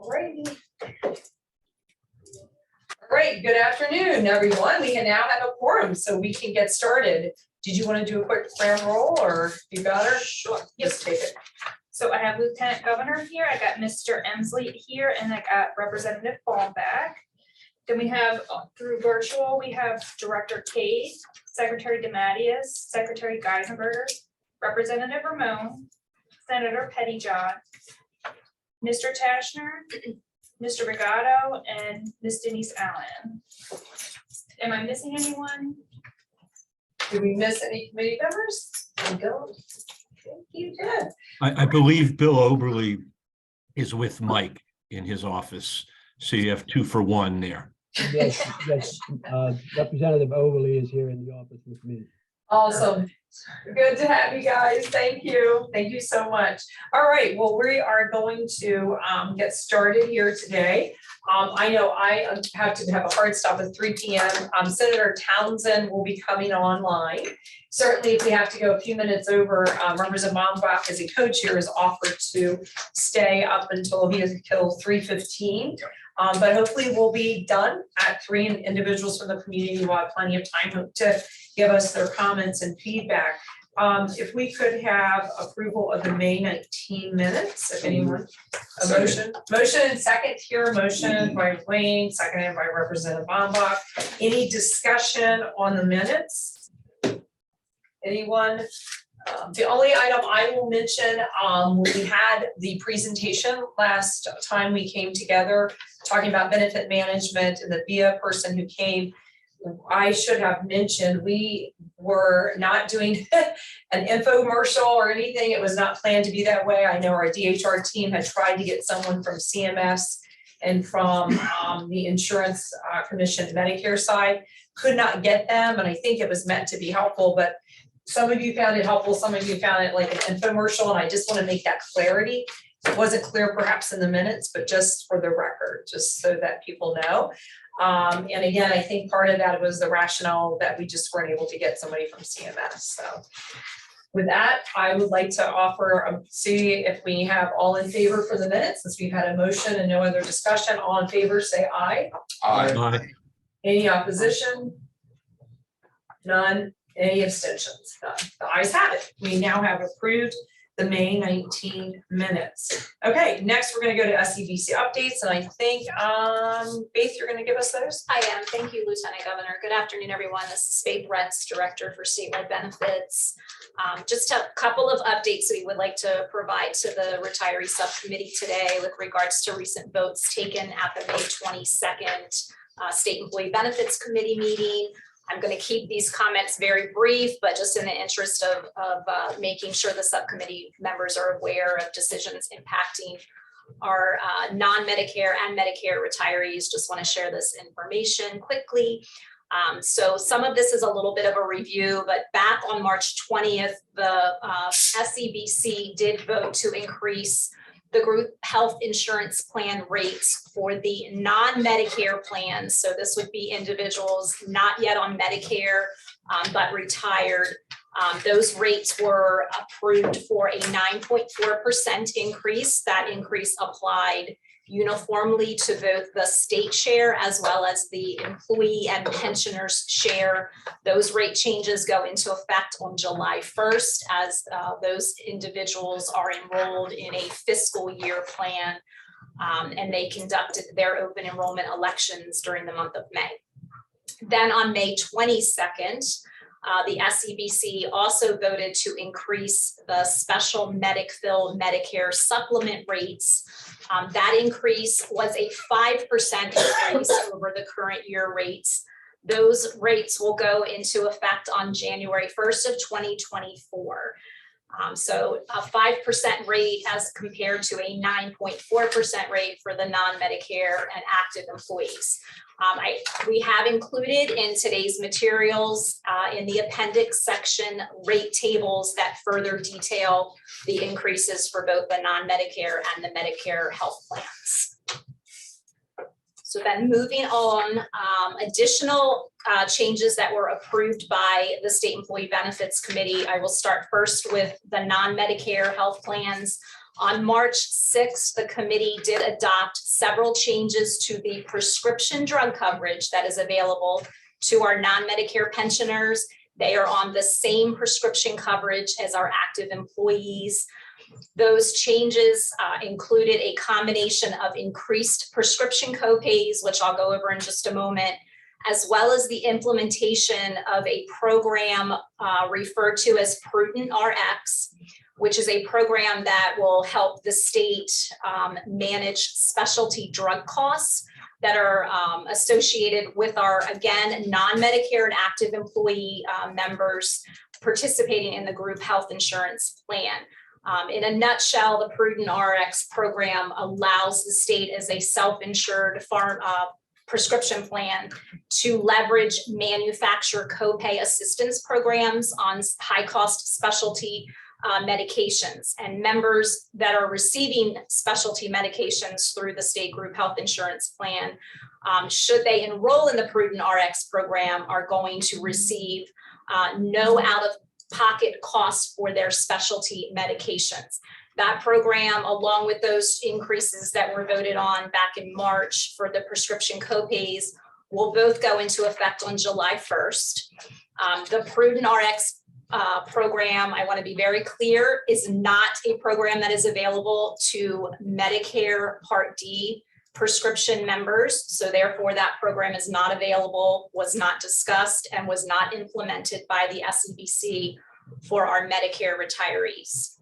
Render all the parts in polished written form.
Alrighty. All right, good afternoon, everyone. We can now have a quorum, so we can get started. Did you want to do a quick round roll, or you got her? Sure. Yes, take it. So I have Lieutenant Governor here, I got Mr. Emsley here, and I got Representative Fallback. Then we have through virtual, we have Director Cade, Secretary DeMatteis, Secretary Geisenberger, Representative Ramon, Senator Pettyjohn, Mr. Tashner, Mr. Regato, and Ms. Denise Allen. Am I missing anyone? Did we miss any committee members? Bill? Thank you, good. I believe Bill Oberly is with Mike in his office. So you have 2 for 1 there. Yes, Representative Overly is here in the office with me. Awesome. Good to have you guys. Thank you. Thank you so much. All right, well, we are going to get started here today. I know I have to have a hard stop at 3 p.m. Senator Townsend will be coming online. Certainly, if we have to go a few minutes over, Representative Bombach, as a co-chair, has offered to stay up until 3:15. But hopefully we'll be done at 3, and individuals from the community will have plenty of time to give us their comments and feedback. If we could have approval of the May 19 minutes, if anyone, a motion and second here, motion by Wayne, seconded by Representative Bombach. Any discussion on the minutes? Anyone? The only item I will mention, we had the presentation last time we came together talking about benefit management, and the BIA person who came, I should have mentioned, we were not doing an infomercial or anything. It was not planned to be that way. I know our DHR team had tried to get someone from CMS and from the Insurance Commission Medicare side, could not get them, and I think it was meant to be helpful, but some of you found it helpful, some of you found it like an infomercial, and I just want to make that clarity. It wasn't clear perhaps in the minutes, but just for the record, just so that people know. And again, I think part of that was the rationale that we just weren't able to get somebody from CMS. So with that, I would like to offer, see if we have all in favor for the minutes, since we've had a motion and no other discussion. All in favor, say aye. Aye. Any opposition? None. Any abstentions? None. The ayes have it. We now have approved the May 19 minutes. Okay, next we're going to go to SEBC updates, and I think Faith, you're going to give us those. I am. Thank you, Lieutenant Governor. Good afternoon, everyone. This is Faith Retz, Director for Statewide Benefits. Just a couple of updates we would like to provide to the retiree subcommittee today with regards to recent votes taken at the May 22nd State Employee Benefits Committee meeting. I'm going to keep these comments very brief, but just in the interest of making sure the subcommittee members are aware of decisions impacting our non-Medicare and Medicare retirees. Just want to share this information quickly. So some of this is a little bit of a review, but back on March 20th, the SEBC did vote to increase the group health insurance plan rates for the non-Medicare plans. So this would be individuals not yet on Medicare, but retired. Those rates were approved for a 9.4% increase. That increase applied uniformly to both the state share as well as the employee and pensioners share. Those rate changes go into effect on July 1st as those individuals are enrolled in a fiscal year plan, and they conducted their open enrollment elections during the month of May. Then on May 22nd, the SEBC also voted to increase the special Medic-Fill Medicare supplement rates. That increase was a 5% increase over the current year rates. Those rates will go into effect on January 1st of 2024. So a 5% rate as compared to a 9.4% rate for the non-Medicare and active employees. We have included in today's materials in the appendix section rate tables that further detail the increases for both the non-Medicare and the Medicare health plans. So then moving on, additional changes that were approved by the State Employee Benefits Committee. I will start first with the non-Medicare health plans. On March 6th, the committee did adopt several changes to the prescription drug coverage that is available to our non-Medicare pensioners. They are on the same prescription coverage as our active employees. Those changes included a combination of increased prescription copays, which I'll go over in just a moment, as well as the implementation of a program referred to as Prudent RX, which is a program that will help the state manage specialty drug costs that are associated with our, again, non-Medicare and active employee members participating in the group health insurance plan. In a nutshell, the Prudent RX program allows the state as a self-insured prescription plan to leverage manufacturer copay assistance programs on high-cost specialty medications, and members that are receiving specialty medications through the state group health insurance plan, should they enroll in the Prudent RX program, are going to receive no out-of-pocket costs for their specialty medications. That program, along with those increases that were voted on back in March for the prescription copays, will both go into effect on July 1st. The Prudent RX program, I want to be very clear, is not a program that is available to Medicare Part D prescription members. So therefore that program is not available, was not discussed, and was not implemented by the SEBC for our Medicare retirees.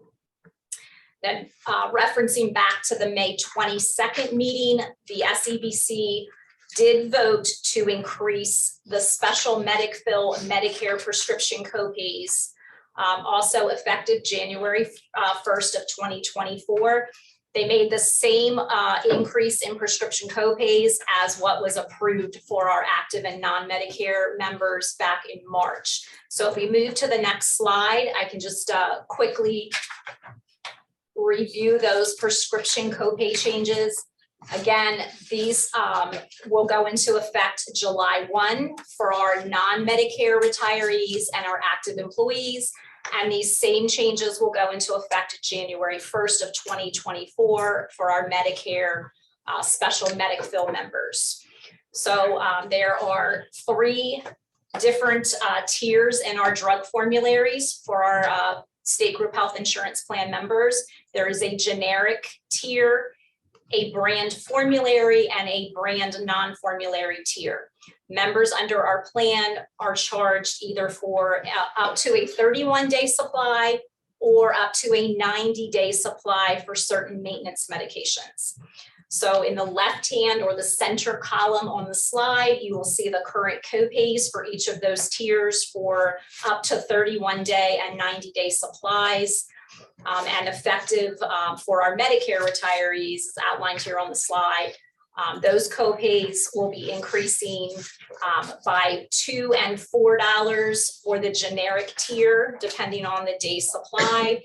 Then referencing back to the May 22nd meeting, the SEBC did vote to increase the special Medic-Fill Medicare prescription copays, also effective January 1st of 2024. They made the same increase in prescription copays as what was approved for our active and non-Medicare members back in March. So if we move to the next slide, I can just quickly review those prescription copay changes. Again, these will go into effect July 1 for our non-Medicare retirees and our active employees. And these same changes will go into effect January 1st of 2024 for our Medicare special Medic-Fill members. So there are 3 different tiers in our drug formularies for our state group health insurance plan members. There is a generic tier, a brand formulary, and a brand non-formulary tier. Members under our plan are charged either for up to a 31-day supply or up to a 90-day supply for certain maintenance medications. So in the left-hand or the center column on the slide, you will see the current copays for each of those tiers for up to 31-day and 90-day supplies. And effective for our Medicare retirees, as outlined here on the slide, those copays will be increasing by $2 and $4 for the generic tier, depending on the day supply.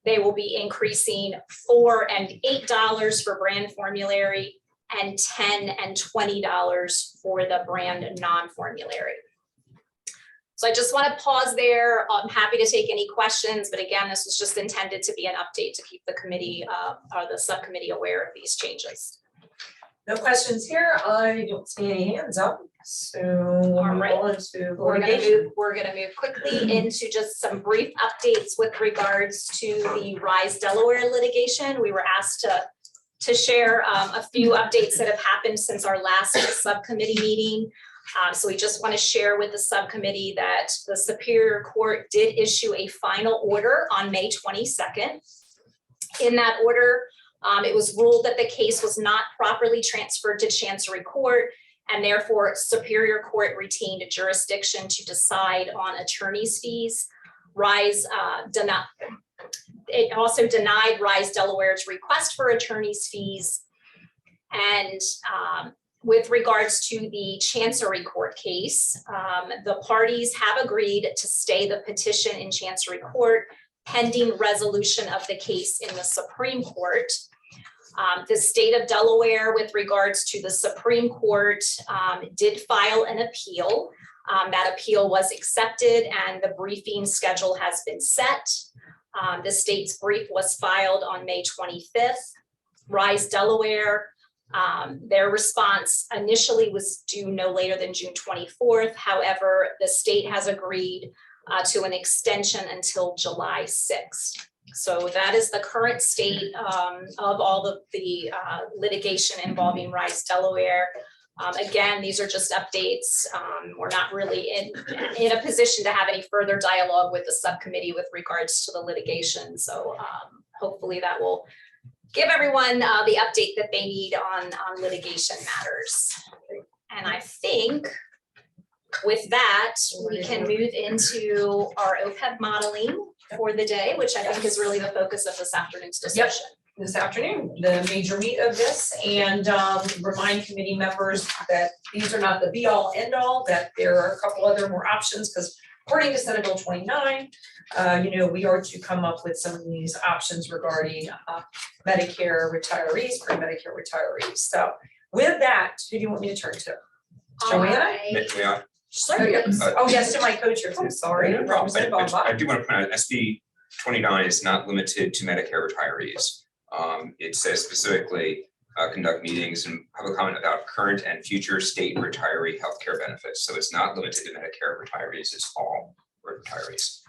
They will be increasing $4 and $8 for brand formulary, and $10 and $20 for the brand non-formulary. So I just want to pause there. I'm happy to take any questions, but again, this was just intended to be an update to keep the committee or the subcommittee aware of these changes. No questions here. I don't see any hands up. So we'll move on to litigation. We're gonna move quickly into just some brief updates with regards to the Rise Delaware litigation. We were asked to share a few updates that have happened since our last subcommittee meeting. So we just want to share with the subcommittee that the Superior Court did issue a final order on May 22nd. In that order, it was ruled that the case was not properly transferred to Chancery Court, and therefore Superior Court retained jurisdiction to decide on attorney's fees. It also denied Rise Delaware's request for attorney's fees. And with regards to the Chancery Court case, the parties have agreed to stay the petition in Chancery Court pending resolution of the case in the Supreme Court. The state of Delaware, with regards to the Supreme Court, did file an appeal. That appeal was accepted and the briefing schedule has been set. The state's brief was filed on May 25th. Rise Delaware, their response initially was due no later than June 24th. However, the state has agreed to an extension until July 6th. So that is the current state of all the litigation involving Rise Delaware. Again, these are just updates. We're not really in a position to have any further dialogue with the subcommittee with regards to the litigation. So hopefully that will give everyone the update that they need on litigation matters. And I think with that, we can move into our OPEB modeling for the day, which I think is really the focus of this afternoon's discussion. This afternoon, the major meat of this, and remind committee members that these are not the be all end all, that there are a couple other more options, because according to Senate Bill 29, we are to come up with some of these options regarding Medicare retirees, pre-Medicare retirees. So with that, who do you want me to turn to? Joanna? May I? Oh, yes, to my co-chair, I'm sorry. I do want to point Representative out, SB 29 is not limited to Medicare retirees. It says specifically, conduct meetings and public comment about current and future state retiree healthcare benefits. So it's not limited to Medicare retirees, it's all retirees.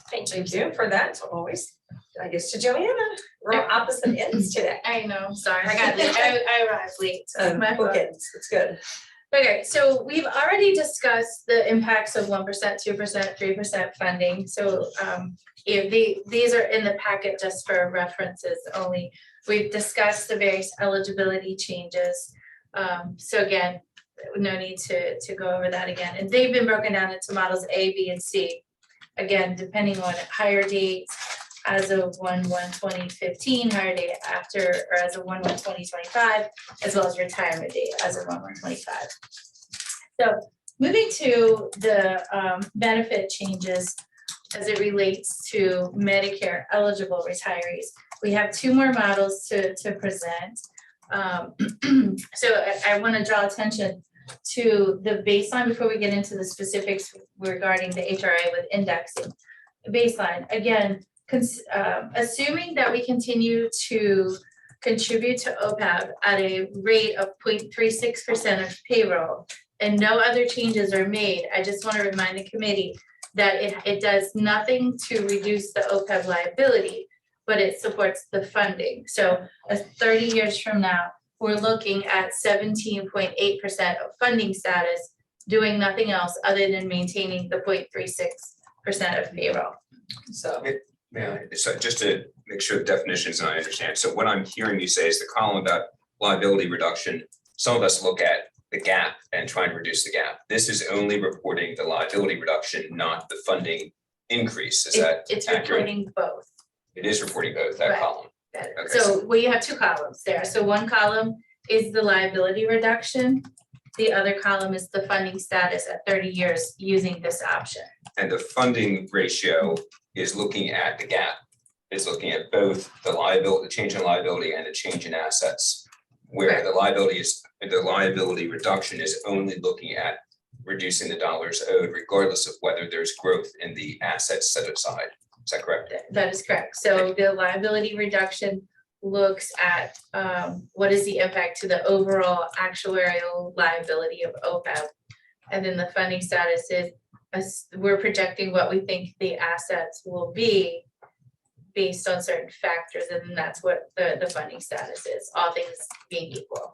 Thank you for that, so always, I guess to Joanna, we're on opposite ends today. I know, sorry, I got late, I arrived late. So my fault. Bookends, it's good. Okay, so we've already discussed the impacts of 1%, 2%, 3% funding. So these are in the packet just for references only. We've discussed the various eligibility changes. So again, no need to go over that again. And they've been broken down into models A, B, and C. Again, depending on higher dates as of 1/1/2015, higher date after, or as of 1/1/2025, as well as retirement date as of 1/1/25. So moving to the benefit changes as it relates to Medicare eligible retirees, we have two more models to present. So I want to draw attention to the baseline before we get into the specifics regarding the HRA with indexing. Baseline, again, assuming that we continue to contribute to OPEB at a rate of 0.36% of payroll and no other changes are made, I just want to remind the committee that it does nothing to reduce the OPEB liability, but it supports the funding. So 30 years from now, we're looking at 17.8% of funding status, doing nothing else other than maintaining the 0.36% of payroll. So. Yeah, so just to make sure the definitions and I understand. So what I'm hearing you say is the column about liability reduction, some of us look at the gap and try and reduce the gap. This is only reporting the liability reduction, not the funding increase. Is that It's accurate? reporting both. It is reporting both, that Right. column. Okay. Okay, So well, you have two columns there. So one column is the liability reduction. The other column is the funding status at 30 years using this option. And the funding ratio is looking at the gap. It's looking at both the liability, the change in liability and the change in assets. Where Correct. the liability reduction is only looking at reducing the dollars owed regardless of whether there's growth in the assets set aside. Is that correct? That is correct. So the liability reduction looks at what is the impact to the overall actuarial liability of OPEB. And then the funding status is, we're projecting what we think the assets will be based on certain factors, and that's what the funding status is, all things being equal.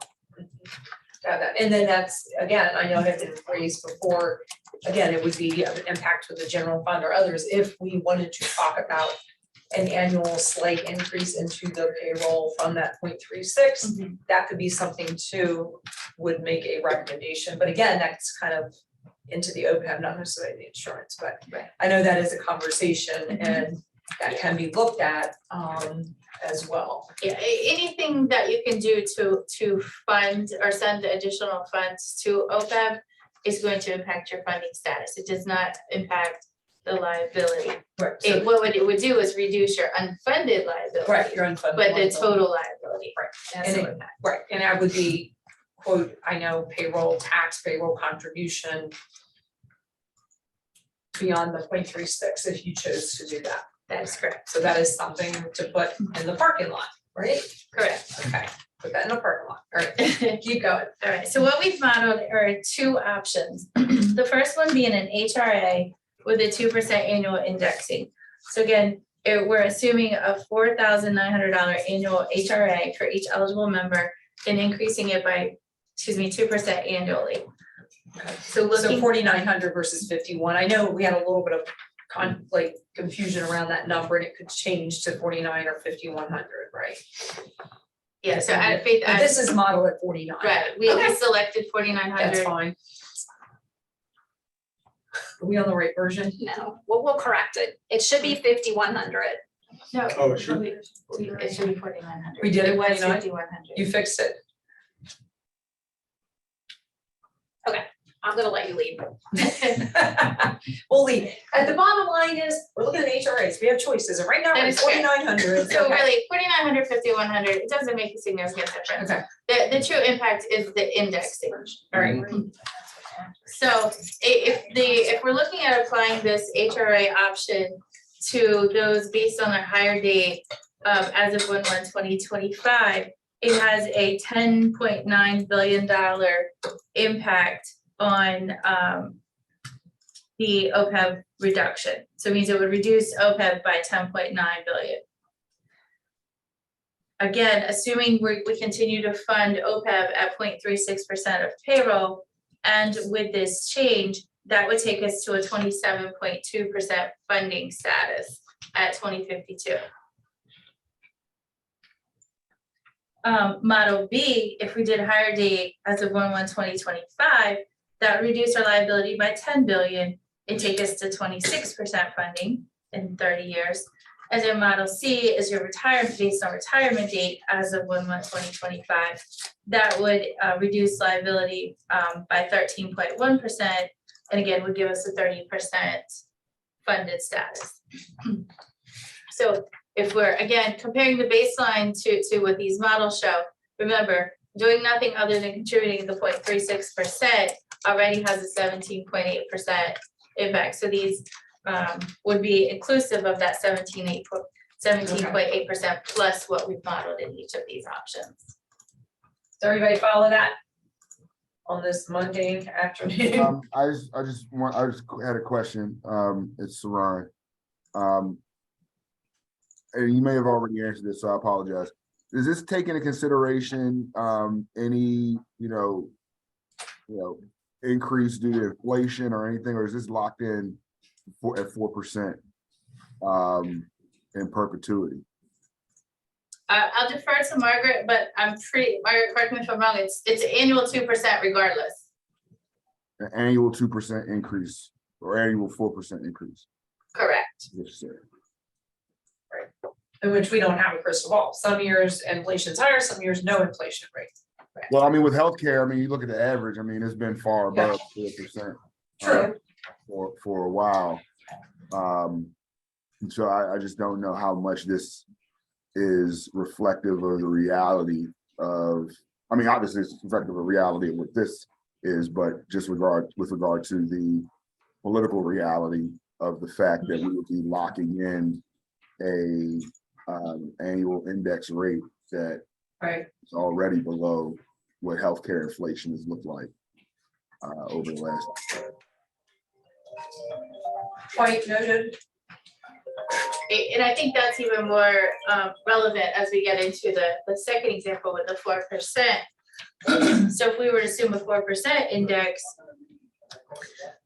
Got that. And then that's, again, I know it had been raised before, again, it would be an impact to the general fund or others if we wanted to talk about an annual slight increase into the payroll from that 0.36. That could be something too, would make a recommendation. But again, that's kind of into the OPEB, not necessarily the insurance, but Right. I know that is a conversation and that can be looked at as well. Yeah, anything that you can do to fund or send additional funds to OPEB is going to impact your funding status. It does not impact the liability. Right. What it would do is reduce your unfunded liability. Right, you're unfunded. But the liability. total liability. Right. That's And the it- impact. Right, and that would be, quote, I know payroll tax, payroll contribution beyond the 0.36 if you chose to do that. That is correct. So that is something to put in the parking lot, right? Correct. Okay, put that in the parking lot. All right, keep going. All right, so what we've modeled are two options. The first one being an HRA with a 2% annual indexing. So again, we're assuming a $4,900 annual HRA for each eligible member and increasing it by, 2% annually. So So looking, 4,900 versus 51. I know we had a little bit of confusion around that number, and it could change to 49 or 5,100, right? yeah, so at Faith, But this is modeled at 49. right, we selected 4,900. That's fine. Are we on the right version? No, we'll correct it. It should be 5,100. No. Oh, it should It should be 4,900. We did it, was 49? 5,100. You fixed it. I'm gonna let you leave. We'll leave. And the bottom line is, we're looking at HRAs. We have choices, and right now That we're at is correct. 4,900. So really, 4,900, 5,100, it doesn't make a significant difference. Okay, The true impact is the indexing. all right. So if we're looking at applying this HRA option to those based on their hire date, as of 1/1/2025, it has a $10.9 billion impact on, the OPEB reduction. So it means it would reduce OPEB by 10.9 billion. Again, assuming we continue to fund OPEB at 0.36% of payroll, and with this change, that would take us to a 27.2% funding status at 2052. Model B, if we did higher date as of 1/1/2025, that would reduce our liability by 10 billion and take us to 26% funding in 30 years. And then Model C is your retirement, based on retirement date as of 1/1/2025. That would reduce liability by 13.1%, and again, would give us a 30% funded status. So if we're, again, comparing the baseline to what these models show, remember, doing nothing other than contributing the 0.36% already has a 17.8% impact. So these would be inclusive of that 17.8% plus what we've modeled in each of these options. Does everybody follow that on this Monday afternoon? I just had a question. It's Saran. And you may have already answered this, so I apologize. Does this take into consideration any, increase due to inflation or anything, or is this locked in at 4% in perpetuity? I'll defer to Margaret, but Margaret, correct me if I'm wrong, it's annual 2% regardless. An annual 2% increase or annual 4% increase? Correct. Yes, sir. In which we don't have a crystal ball. Some years inflation's higher, some years no inflation rate. Well, I mean, with healthcare, I mean, you look at the average, I mean, it's been far above 4%. True. For a while. So I just don't know how much this is reflective of the reality of, I mean, obviously it's reflective of the reality of what this is, but just with regard to the political reality of the fact that we would be locking in a annual index rate that Right. is already below what healthcare inflation has looked like over the last. Quite noted. And I think that's even more relevant as we get into the second example with the 4%. So if we were to assume a 4% index,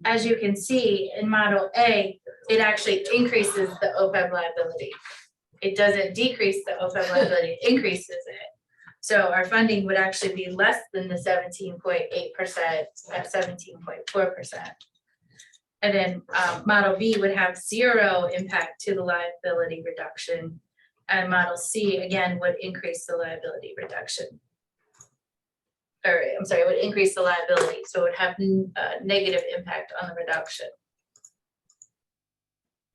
as you can see in Model A, it actually increases the OPEB liability. It doesn't decrease the OPEB liability, it increases it. So our funding would actually be less than the 17.8% at 17.4%. And then Model B would have zero impact to the liability reduction. And Model C, again, would increase the liability reduction. Or, I'm sorry, it would increase the liability, so it would have negative impact on the reduction.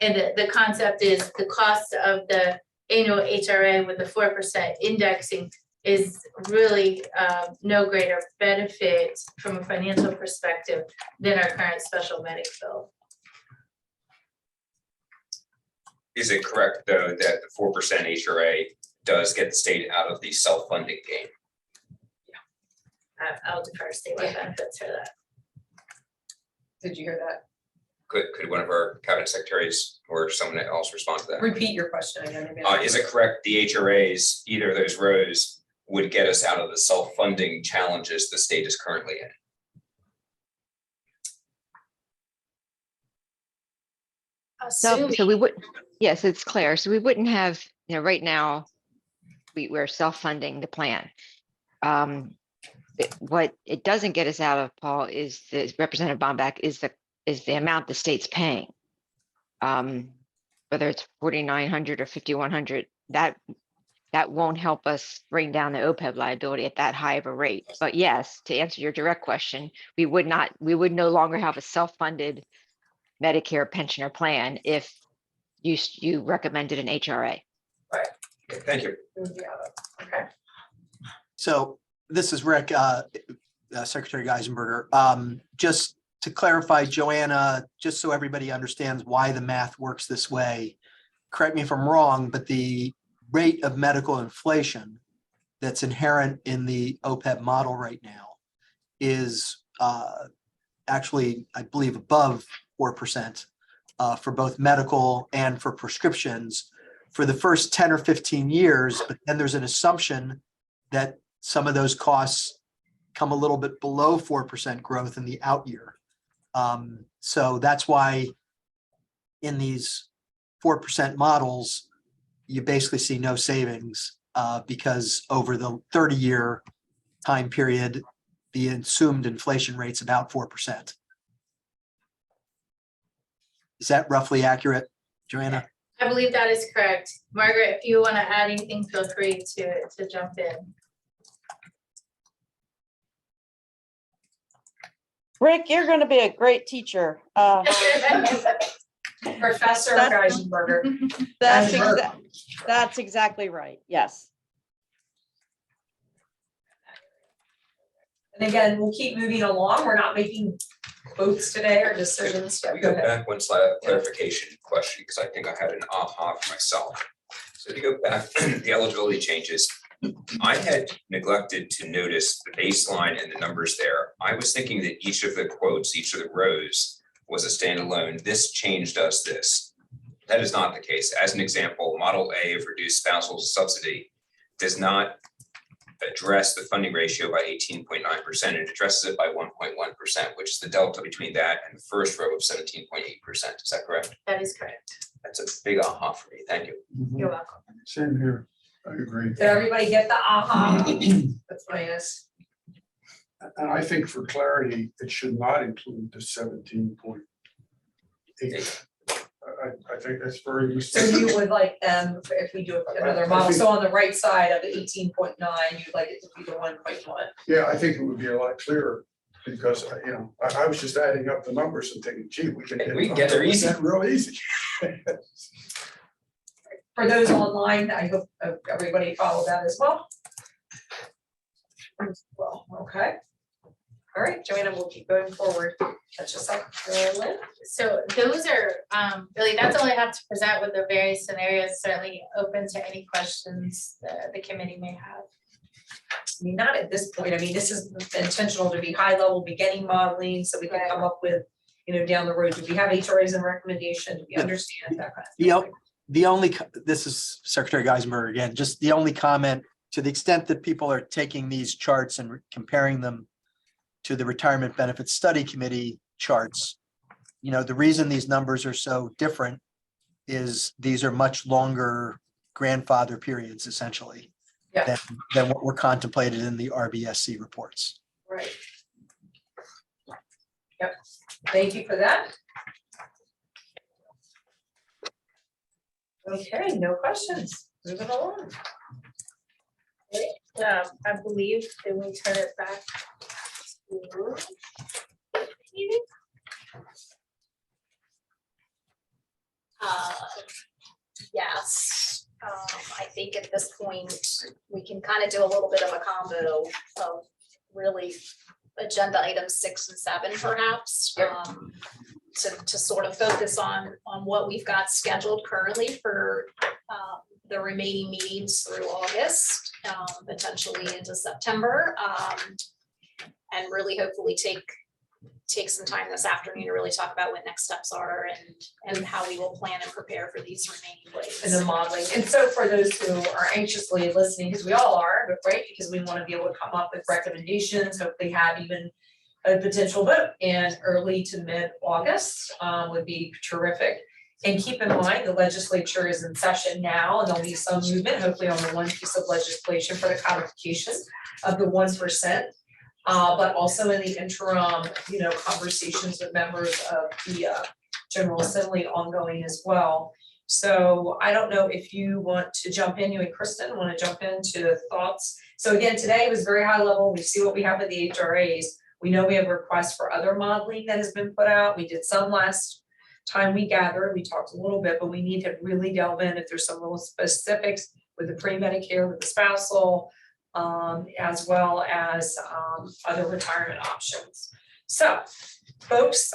And the concept is the cost of the annual HRA with the 4% indexing is really no greater benefit from a financial perspective than our current special medic bill. Is it correct, though, that the 4% HRA does get the state out of the self-funding game? I'll defer statewide benefits for that. Did you hear that? Could one of our cabinet secretaries or someone else respond to that? Repeat your question again. maybe. Is it correct the HRAs, either of those rows, would get us out of the self-funding challenges the state is currently in? So we would, yes, it's clear. So we wouldn't have, right now, we're self-funding the plan. What it doesn't get us out of, Paul, is the Representative Bomback is the amount the state's paying. Whether it's 4,900 or 5,100, that won't help us bring down the OPEB liability at that high of a rate. But yes, to answer your direct question, we would no longer have a self-funded Medicare pensioner plan if you recommended an HRA. Okay, thank you. Okay. So this is Rick, Secretary Geisenberger. Just to clarify, Joanna, just so everybody understands why the math works this way, correct me if I'm wrong, but the rate of medical inflation that's inherent in the OPEB model right now is actually, I believe, above 4% for both medical and for prescriptions for the first 10 or 15 years. But then there's an assumption that some of those costs come a little bit below 4% growth in the out year. So that's why in these 4% models, you basically see no savings because over the 30-year time period, the assumed inflation rate's about 4%. Is that roughly accurate, Joanna? I believe that is correct. Margaret, if you want to add anything, feel free to jump in. Rick, you're going to be a great teacher. Professor Geisenberger. That's exactly right. Yes. And again, we'll keep moving along. We're not making votes today or decisions. Can we Go go ahead. back one slide, clarification question, because I think I had an aha for myself. So if you go back, the eligibility changes, I had neglected to notice the baseline and the numbers there. I was thinking that each of the quotes, each of the rows was a standalone. This changed us this. That is not the case. As an example, Model A of reduced spousal subsidy does not address the funding ratio by 18.9%. It addresses it by 1.1%, which is the delta between that and the first row of 17.8%. Is that correct? That is correct. That's a big aha for me. Thank you. You're welcome. Same here. I agree. Did everybody get the aha? That's nice. And I think for clarity, it should not include the 17.8. I think that's very. So you would like them, if we do another model, so on the right side of the 18.9, you'd like it to be the 1.1. Yeah, I think it would be a lot clearer because, I was just adding up the numbers and thinking, gee, we can get there easy. Real easy. For those online, I hope everybody followed that as well. Well, okay. All right, Joanna, we'll keep going forward. That's just like Lynn. So those are really, that's all I have to present with the various scenarios. Certainly open to any questions the committee may have. I mean, not at this point. I mean, this is intentional to be high level beginning modeling, so we can come up with, down the road, do we have HRAs and recommendation? Do we understand that kind of thing? The only, this is Secretary Geisenberger again, just the only comment, to the extent that people are taking these charts and comparing them to the Retirement Benefits Study Committee charts, the reason these numbers are so different is these are much longer grandfather periods, essentially, than what were contemplated in the RBSC reports. Right. Yep. Thank you for that. Okay, no questions. Moving along. I believe, then we turn it back to meeting. Yes, I think at this point, we can kind of do a little bit of a combo of really agenda items 6 and 7 perhaps. to sort of focus on what we've got scheduled currently for the remaining meetings through August, potentially into September. And really hopefully take some time this afternoon to really talk about what next steps are and how we will plan and prepare for these remaining days. And the modeling. And so for those who are anxiously listening, because we all are, but right, because we want to be able to come up with recommendations, hopefully have even a potential vote in early to mid-August would be terrific. And keep in mind, the legislature is in session now, and there'll be some movement, hopefully on the one piece of legislation for the codification of the 1%. But also in the interim, conversations with members of the General Assembly ongoing as well. So I don't know if you want to jump in, you and Kristen want to jump into thoughts. So again, today was very high level. We see what we have with the HRAs. We know we have requests for other modeling that has been put out. We did some last time we gathered. We talked a little bit, but we need to really delve in if there's some little specifics with the pre-Medicare, with the spousal, as well as other retirement options. So, folks,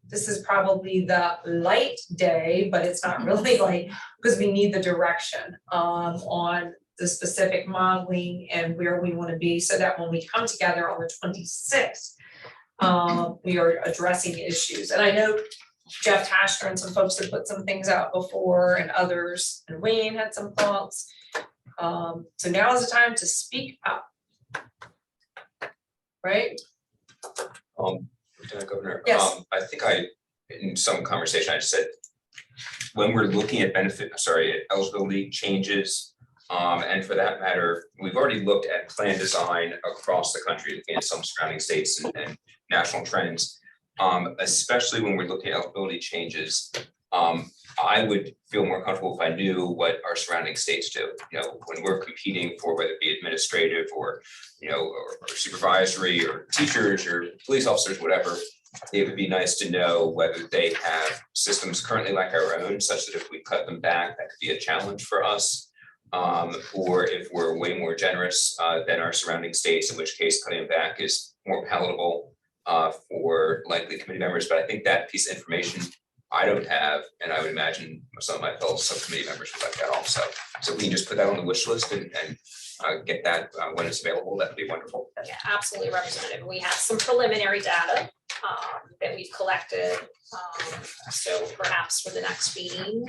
this is probably the light day, but it's not really light because we need the direction on the specific modeling and where we want to be, so that when we come together on the 26th, we are addressing issues. And I know Jeff Tasher and some folks have put some things out before, and others, and Wayne had some thoughts. So now is the time to speak up. Right? Lieutenant Governor, Yes. I think in some conversation, I just said, when we're looking at eligibility changes, and for that matter, we've already looked at plan design across the country, looking at some surrounding states and national trends. Especially when we're looking at eligibility changes, I would feel more comfortable if I knew what our surrounding states do. When we're competing for whether it be administrative or, or supervisory or teachers or police officers, whatever, it would be nice to know whether they have systems currently like our own, such that if we cut them back, that could be a challenge for us. Or if we're way more generous than our surrounding states, in which case cutting them back is more palatable for likely committee members. But I think that piece of information I don't have, and I would imagine some of my fellow subcommittee members would like that also. So we can just put that on the wish list and get that when it's available. That'd be wonderful. Yeah, absolutely, Representative. We have some preliminary data that we've collected. So perhaps for the next meeting,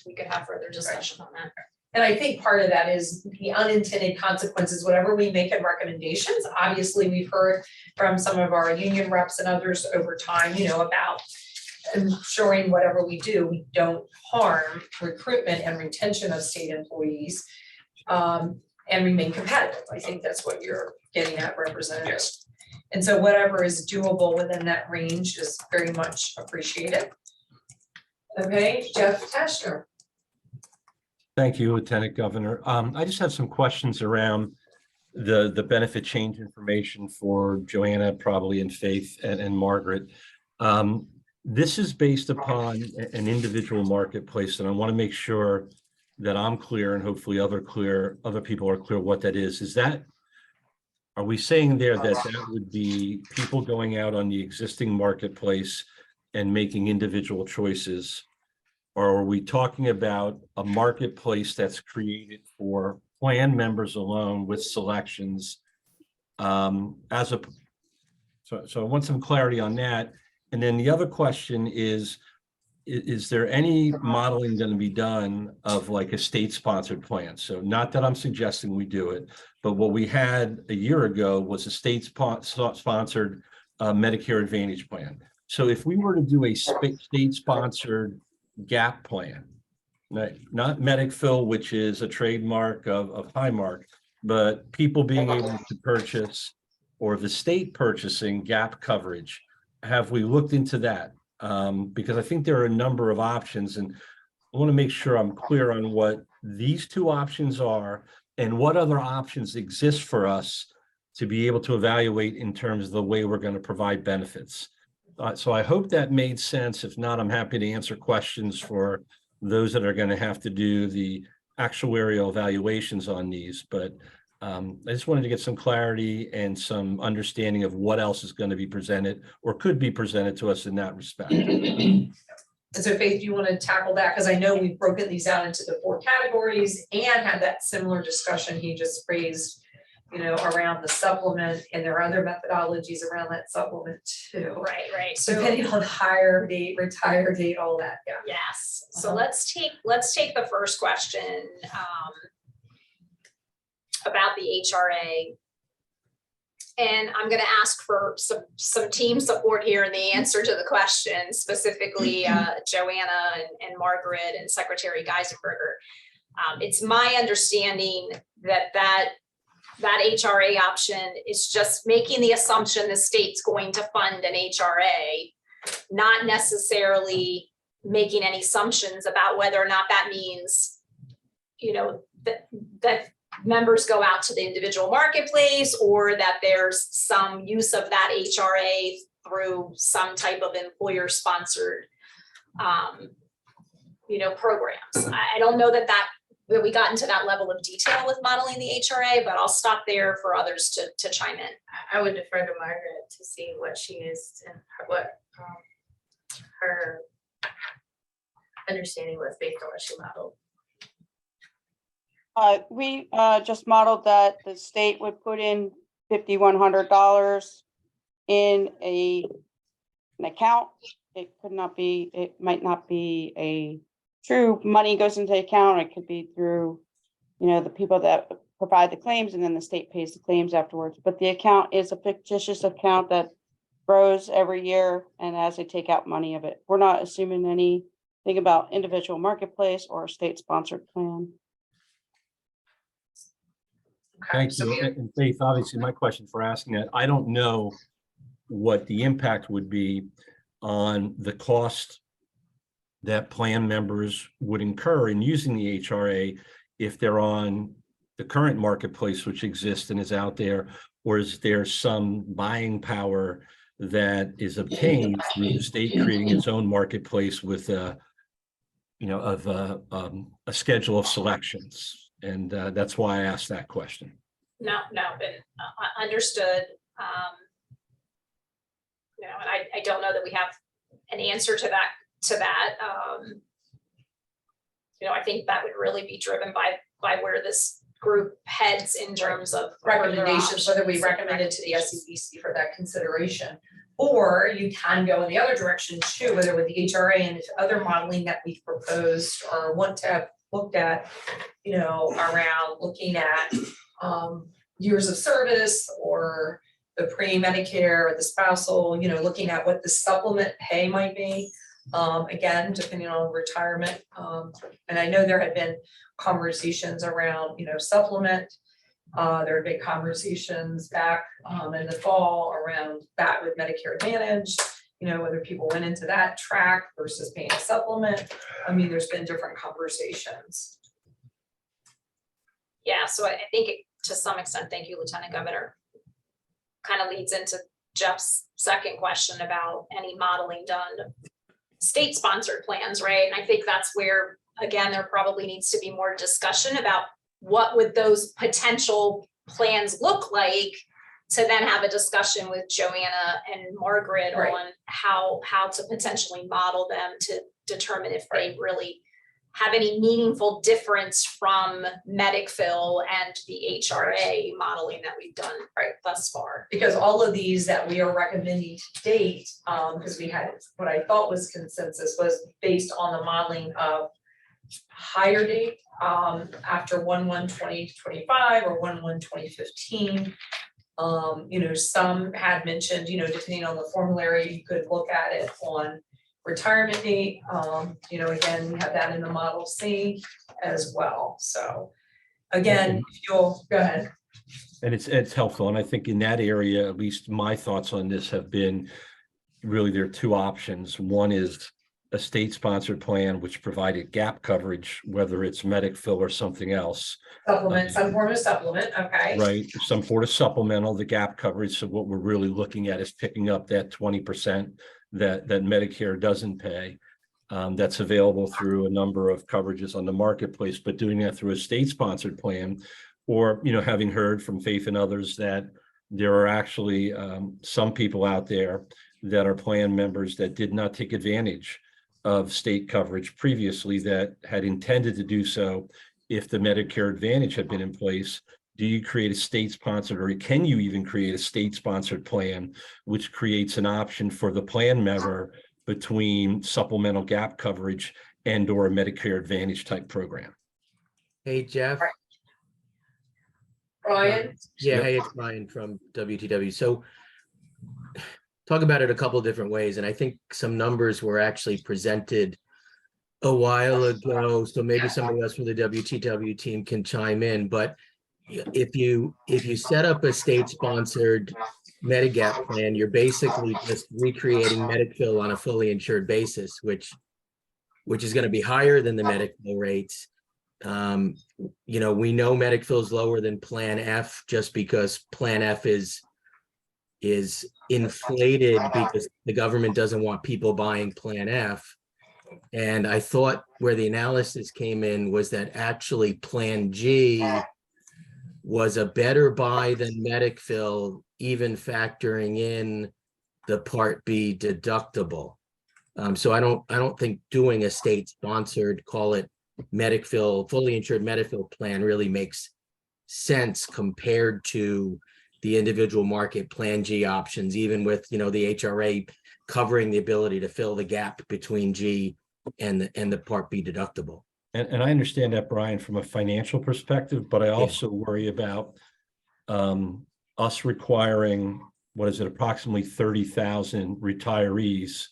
we could have further discussion on that. And I think part of that is the unintended consequences, whatever we make in recommendations. Obviously, we've heard from some of our union reps and others over time, about ensuring whatever we do, we don't harm recruitment and retention of state employees and remain competitive. I think that's what you're getting at, Representative. Yes. And so whatever is doable within that range is very much appreciated. Okay, Jeff Tasher. Thank you, Lieutenant Governor. I just have some questions around the benefit change information for Joanna, probably, and Faith and Margaret. This is based upon an individual marketplace, and I want to make sure that I'm clear, and hopefully other people are clear what that is. Are we saying there that would be people going out on the existing marketplace and making individual choices? Or are we talking about a marketplace that's created for plan members alone with selections? So I want some clarity on that. And then the other question is there any modeling going to be done of like a state-sponsored plan? So not that I'm suggesting we do it, but what we had a year ago was a state-sponsored Medicare Advantage plan. So if we were to do a state-sponsored gap plan, not MedicFill, which is a trademark of Highmark, but people being able to purchase, or the state purchasing gap coverage, have we looked into that? Because I think there are a number of options, and I want to make sure I'm clear on what these two options are and what other options exist for us to be able to evaluate in terms of the way we're going to provide benefits. So I hope that made sense. If not, I'm happy to answer questions for those that are going to have to do the actuarial evaluations on these. But I just wanted to get some clarity and some understanding of what else is going to be presented or could be presented to us in that respect. And so Faith, do you want to tackle that? Because I know we've broken these out into the 4 categories and had that similar discussion he just raised, around the supplement, and there are other methodologies around that supplement too. Right. So depending on hire date, retire date, all that, yeah. Yes, so Uh-huh. let's take the first question about the HRA. And I'm gonna ask for some team support here in the answer to the question, specifically Joanna and Margaret and Secretary Geisenberger. It's my understanding that HRA option is just making the assumption the state's going to fund an HRA, not necessarily making any assumptions about whether or not that means, that members go out to the individual marketplace, or that there's some use of that HRA through some type of employer sponsored, programs. I don't know that we got into that level of detail with modeling the HRA, but I'll stop there for others to chime in. I would defer to Margaret to see what she is and what her understanding was based on what she modeled. We just modeled that the state would put in $5,100 in an account. It might not be a true money goes into the account. It could be through, the people that provide the claims, and then the state pays the claims afterwards. But the account is a fictitious account that grows every year, and as they take out money of it, we're not assuming anything about individual marketplace or state sponsored plan. Thank you. And Faith, obviously my question for asking that, I don't know what the impact would be on the cost that plan members would incur in using the HRA if they're on the current marketplace, which exists and is out there, or is there some buying power that is obtained through the state creating its own marketplace with a schedule of selections? And that's why I asked that question. No, but understood. And I don't know that we have an answer to that. I think that would really be driven by where this group heads in terms of Recommendations, whether we options. recommend it to the SEBC for that consideration. Or you can go in the other direction too, whether with the HRA and if other modeling that we've proposed or want to have looked at, around looking at years of service or the pre-Medicare or the spousal, looking at what the supplement pay might be. Again, depending on retirement. And I know there had been conversations around, supplement. There have been conversations back in the fall around that with Medicare Advantage, whether people went into that track versus paying a supplement. There's been different conversations. Yeah, so I think to some extent, thank you, Lieutenant Governor, kind of leads into Jeff's second question about any modeling done of state-sponsored plans, right? And I think that's where, again, there probably needs to be more discussion about what would those potential plans look like, to then have a discussion with Joanna and Margaret on how to potentially model them to determine if they really have any meaningful difference from MedicFill and the HRA modeling that we've done thus far. Because all of these that we are recommending to date, because we had what I thought was consensus, was based on the modeling of higher date after 1/1/2025 or 1/1/2015. Some had mentioned, depending on the formulary, you could look at it on retirement date. Again, we have that in the Model C as well. So again, if you'll go ahead. And it's helpful. And I think in that area, at least my thoughts on this have been really there are two options. One is a state-sponsored plan, which provided gap coverage, whether it's MedicFill or something else. Supplement, some form of supplement, okay. Right, some sort of supplemental, the gap coverage. So what we're really looking at is picking up that 20% that Medicare doesn't pay. That's available through a number of coverages on the marketplace, but doing that through a state-sponsored plan or, having heard from Faith and others that there are actually some people out there that are plan members that did not take advantage of state coverage previously that had intended to do so if the Medicare Advantage had been in place. Do you create a state-sponsored, or can you even create a state-sponsored plan, which creates an option for the plan member between supplemental gap coverage and or a Medicare Advantage type program? Hey, Jeff. Brian? Yeah, Yep. hey, it's Brian from WTW. So talk about it a couple of different ways, and I think some numbers were actually presented a while ago, so maybe somebody else from the WTW team can chime in, but if you set up a state-sponsored Medigap plan, you're basically just recreating Medicare on a fully insured basis, which is going to be higher than the Medicare rates. We know Medicare is lower than Plan F just because Plan F is inflated because the government doesn't want people buying Plan F. And I thought where the analysis came in was that actually Plan G was a better buy than Medicare, even factoring in the Part B deductible. So I don't think doing a state-sponsored, call it Medicare, fully insured Medicare plan really makes sense compared to the individual market Plan G options, even with the HRA covering the ability to fill the gap between G and the Part B deductible. And I understand that, Brian, from a financial perspective, but I also worry about us requiring, approximately 30,000 retirees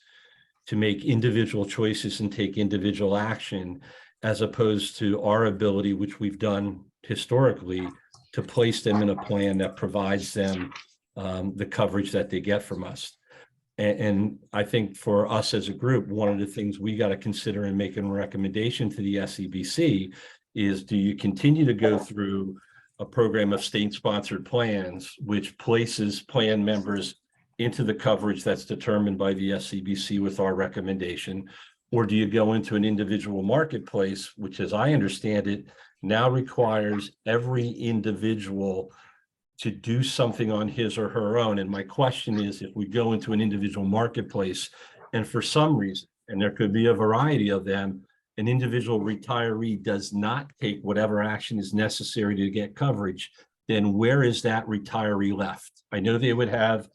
to make individual choices and take individual action, as opposed to our ability, which we've done historically, to place them in a plan that provides them the coverage that they get from us. And I think for us as a group, one of the things we got to consider in making a recommendation to the SEBC is, do you continue to go through a program of state-sponsored plans, which places plan members into the coverage that's determined by the SEBC with our recommendation? Or do you go into an individual marketplace, which, as I understand it, now requires every individual to do something on his or her own? And my question is, if we go into an individual marketplace and for some reason, and there could be a variety of them, an individual retiree does not take whatever action is necessary to get coverage, then where is that retiree left? I know they would have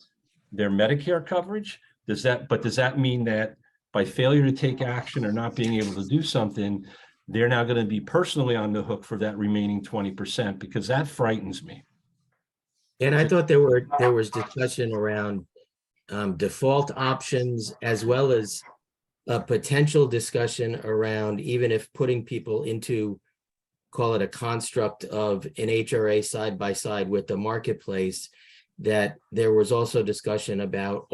their Medicare coverage. Does that mean that by failure to take action or not being able to do something, they're now going to be personally on the hook for that remaining 20%? Because that frightens me. And I thought there was discussion around default options, as well as a potential discussion around, even if putting people into, call it a construct of an HRA side by side with the marketplace, that there was also discussion about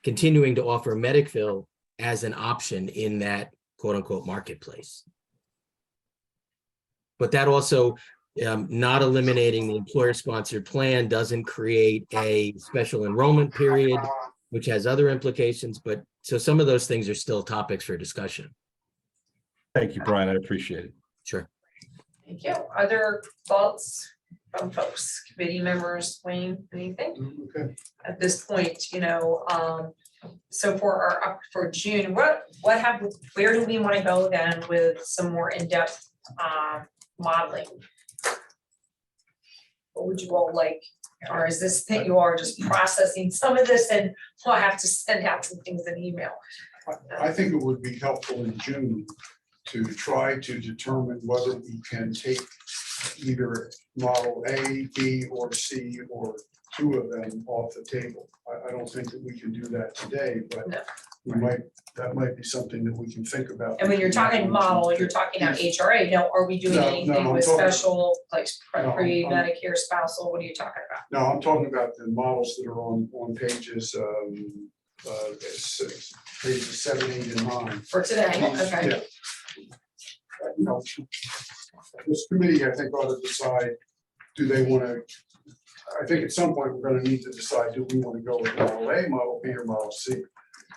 continuing to offer Medicare as an option in that quote unquote marketplace. But that also, not eliminating the employer-sponsored plan doesn't create a special enrollment period, which has other implications. But so some of those things are still topics for discussion. Thank you, Brian. I appreciate it. Sure. Thank you. Other thoughts from folks, committee members, Wayne, anything? Okay. At this point, so for June, where do we want to go then with some more in-depth modeling? What would you all like? Or is this that you are just processing some of this and we'll have to send out some things in email? I think it would be helpful in June to try to determine whether we can take either model A, B, or C, or two of them off the table. I don't think that we can do that today, but No. that might be something that we can think about. And when you're talking model, you're talking about HRA. Now, are we doing No, anything I'm with talking- special, like No, I'm- pre-Medicare spousal? What are you talking about? No, I'm talking about the models that are on pages, pages 7, 8, and 9. For today, okay. Yeah. This committee, I think, ought to decide, do they want to, I think at some point, we're going to need to decide, do we want to go with model A, model B, or model C?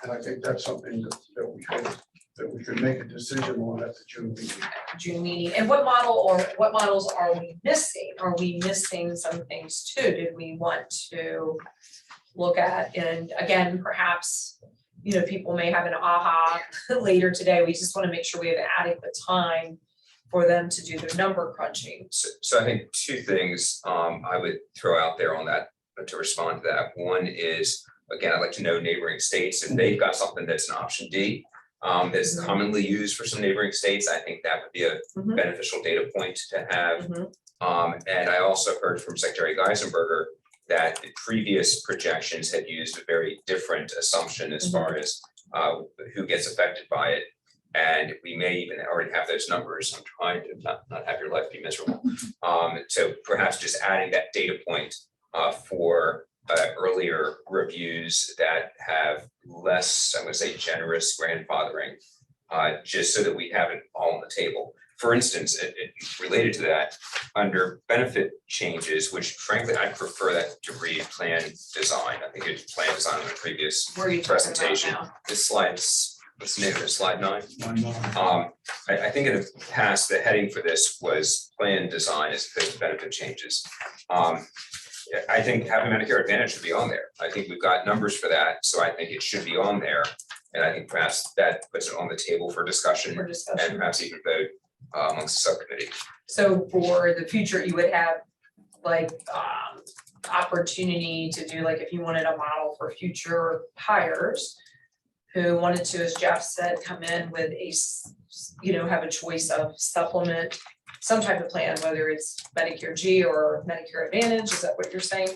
And I think that's something that we we could make a decision on at the June meeting. June meeting, and what models are we missing? Are we missing some things too? Did we want to look at, and again, perhaps, you know, people may have an aha later today. We just want to make sure we have adequate time for them to do their number crunching. So I think two things I would throw out there on that to respond to that. One is, again, I'd like to know neighboring states, if they've got something that's an option D that's commonly used for some neighboring states, I think that would be a beneficial data point to have. And I also heard from Secretary Geisenberger that the previous projections had used a very different assumption as far as who gets affected by it. And we may even already have those numbers. I'm trying to not have your life be miserable. So perhaps just adding that data point for earlier reviews that have less, I'm gonna say, generous grandfathering, just so that we have it all on the table. For instance, it related to that, under benefit changes, which frankly, I prefer that to read plan design. I think it's plan design in the previous Where are you talking about presentation. now? This slide's, what's the name of it, slide 9? Why not? I think in the past, the heading for this was plan design as opposed to benefit changes. I think having Medicare Advantage should be on there. I think we've got numbers for that, so I think it should be on there. And I think perhaps that puts it on the table for discussion For and discussion. perhaps even vote amongst the subcommittee. So for the future, you would have like opportunity to do, like, if you wanted a model for future hires who wanted to, as Jeff said, come in with you know, have a choice of supplement, some type of plan, whether it's Medicare G or Medicare Advantage, is that what you're saying?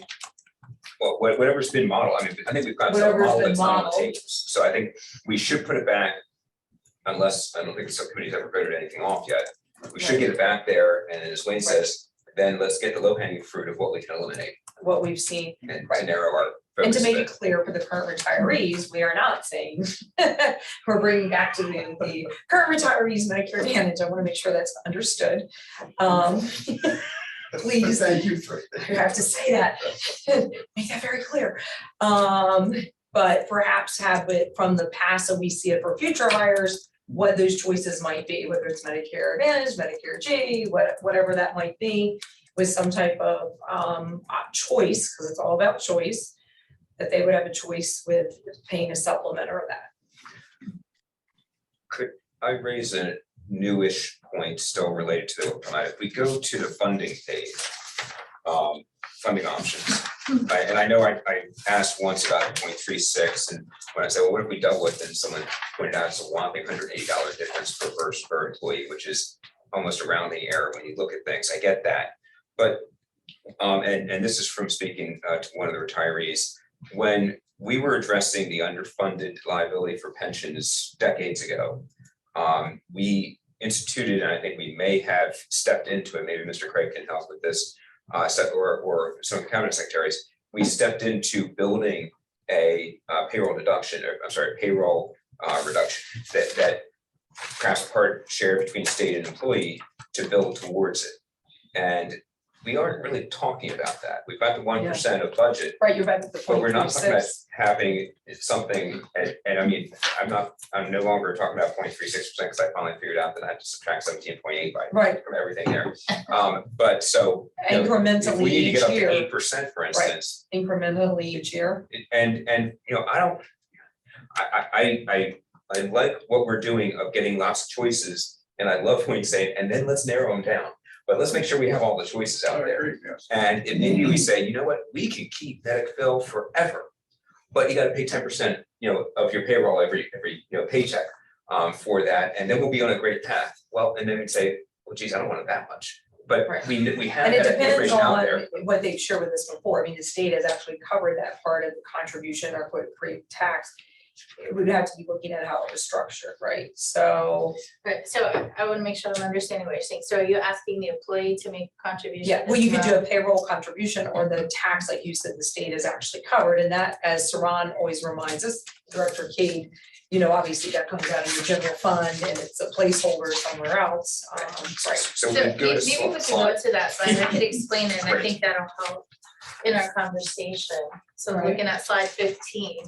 Well, whatever's been modeled, I mean, I think we've got some Whatever's model been that's not on the modeled. tables. So I think we should put it back, unless, I don't think the subcommittee's ever voted anything off yet. We should get it back there, and as Wayne says, then let's get the low hanging fruit of what we can eliminate What we've seen. and to narrow our And to focus a make bit. it clear for the current retirees, we are not saying, we're bringing back to the current retirees Medicare Advantage. I want to make sure that's understood. Please, Thank you for. I have to say that, make that very clear. But perhaps have it from the past, so we see it for future hires, what those choices might be, whether it's Medicare Advantage, Medicare G, whatever that might be, with some type of choice, because it's all about choice, that they would have a choice with paying a supplement or that. Could I raise a newish point still related to the, if we go to the funding page, funding options. And I know I asked once about 0.36, and when I said, well, what if we double it, then someone pointed out it's a whopping $180 difference per employee, which is almost a rounding error when you look at things. I get that. But, and this is from speaking to one of the retirees, when we were addressing the underfunded liability for pensions decades ago, we instituted, and I think we may have stepped into it, maybe Mr. Craig can help with this, or some cabinet secretaries, we stepped into building a payroll deduction, or I'm sorry, payroll reduction that perhaps part shared between state and employee to build towards it. And we aren't really talking about that. We've got the 1% of budget, Right, you're back at the but we're not talking about 0.36. having something, and I mean, I'm no longer talking about 0.36% because I finally figured out that I have to subtract 17.8 Right, from everything there. But so, you know, if incrementally we need to each get up to year, 8%, for instance, incrementally each year. and you know, I like what we're doing of getting lots of choices, and I love when you say, and then let's narrow them down. But let's make sure we have all the choices out there. Yes. And if maybe we say, you know what, we can keep Medicare forever, but you gotta pay 10%, you know, of your payroll every paycheck for that, and then we'll be on a great path. Well, and then we'd say, well, geez, I don't want it that much. But Right. we have And it that depends information out on there. what they've shared with us before. I mean, the state has actually covered that part of the contribution or pre-tax. It would have to be looking at how it was structured, right? So, Right, so I want to make sure I'm understanding what you're saying. So are you asking the employee to make a contribution? yeah, well, as you could do well? a payroll contribution or the tax, like you said, the state is actually covered. And that, as Saran always reminds us, Director Cade, you know, obviously that comes out of your general fund and it's a placeholder somewhere else. Right. So So we go maybe to we could slide. go to that slide, I could explain it, and I Great. think that'll help in our conversation. So we're looking at slide 15.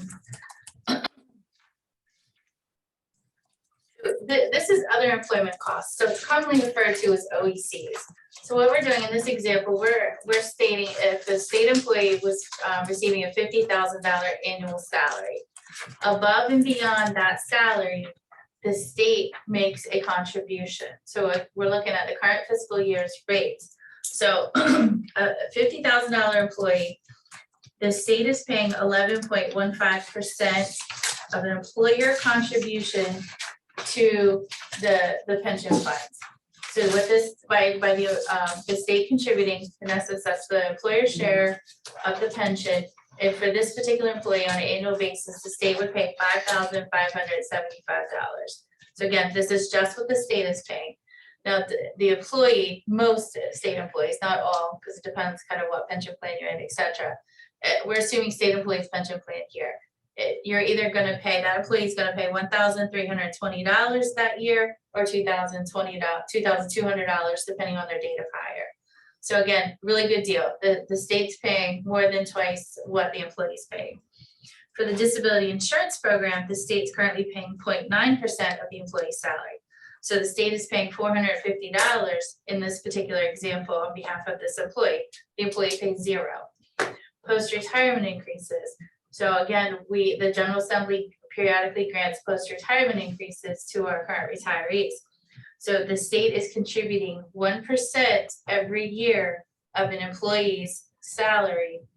This is other employment costs, so it's commonly referred to as OECs. So what we're doing in this example, we're stating if the state employee was receiving a $50,000 annual salary. Above and beyond that salary, the state makes a contribution. So if we're looking at the current fiscal year's rates. So a $50,000 employee, the state is paying 11.15% of an employer contribution to the pension funds. So with this, by the state contributing, in essence, that's the employer share of the pension. And for this particular employee on an annual basis, the state would pay $5,575. So again, this is just what the state is paying. Now, the employee, most state employees, not all, because it depends kind of what pension plan you're in, et cetera. We're assuming state employees pension plan here. You're either gonna pay, that employee's gonna pay $1,320 that year or $2,200, depending on their date of hire. So again, really good deal. The state's paying more than twice what the employee's paying. For the disability insurance program, the state's currently paying 0.9% of the employee's salary. So the state is paying $450 in this particular example on behalf of this employee. The employee pays $0. Post-retirement increases. So again, the General Assembly periodically grants post-retirement increases to our current retirees. So the state is contributing 1% every year of an employee's salary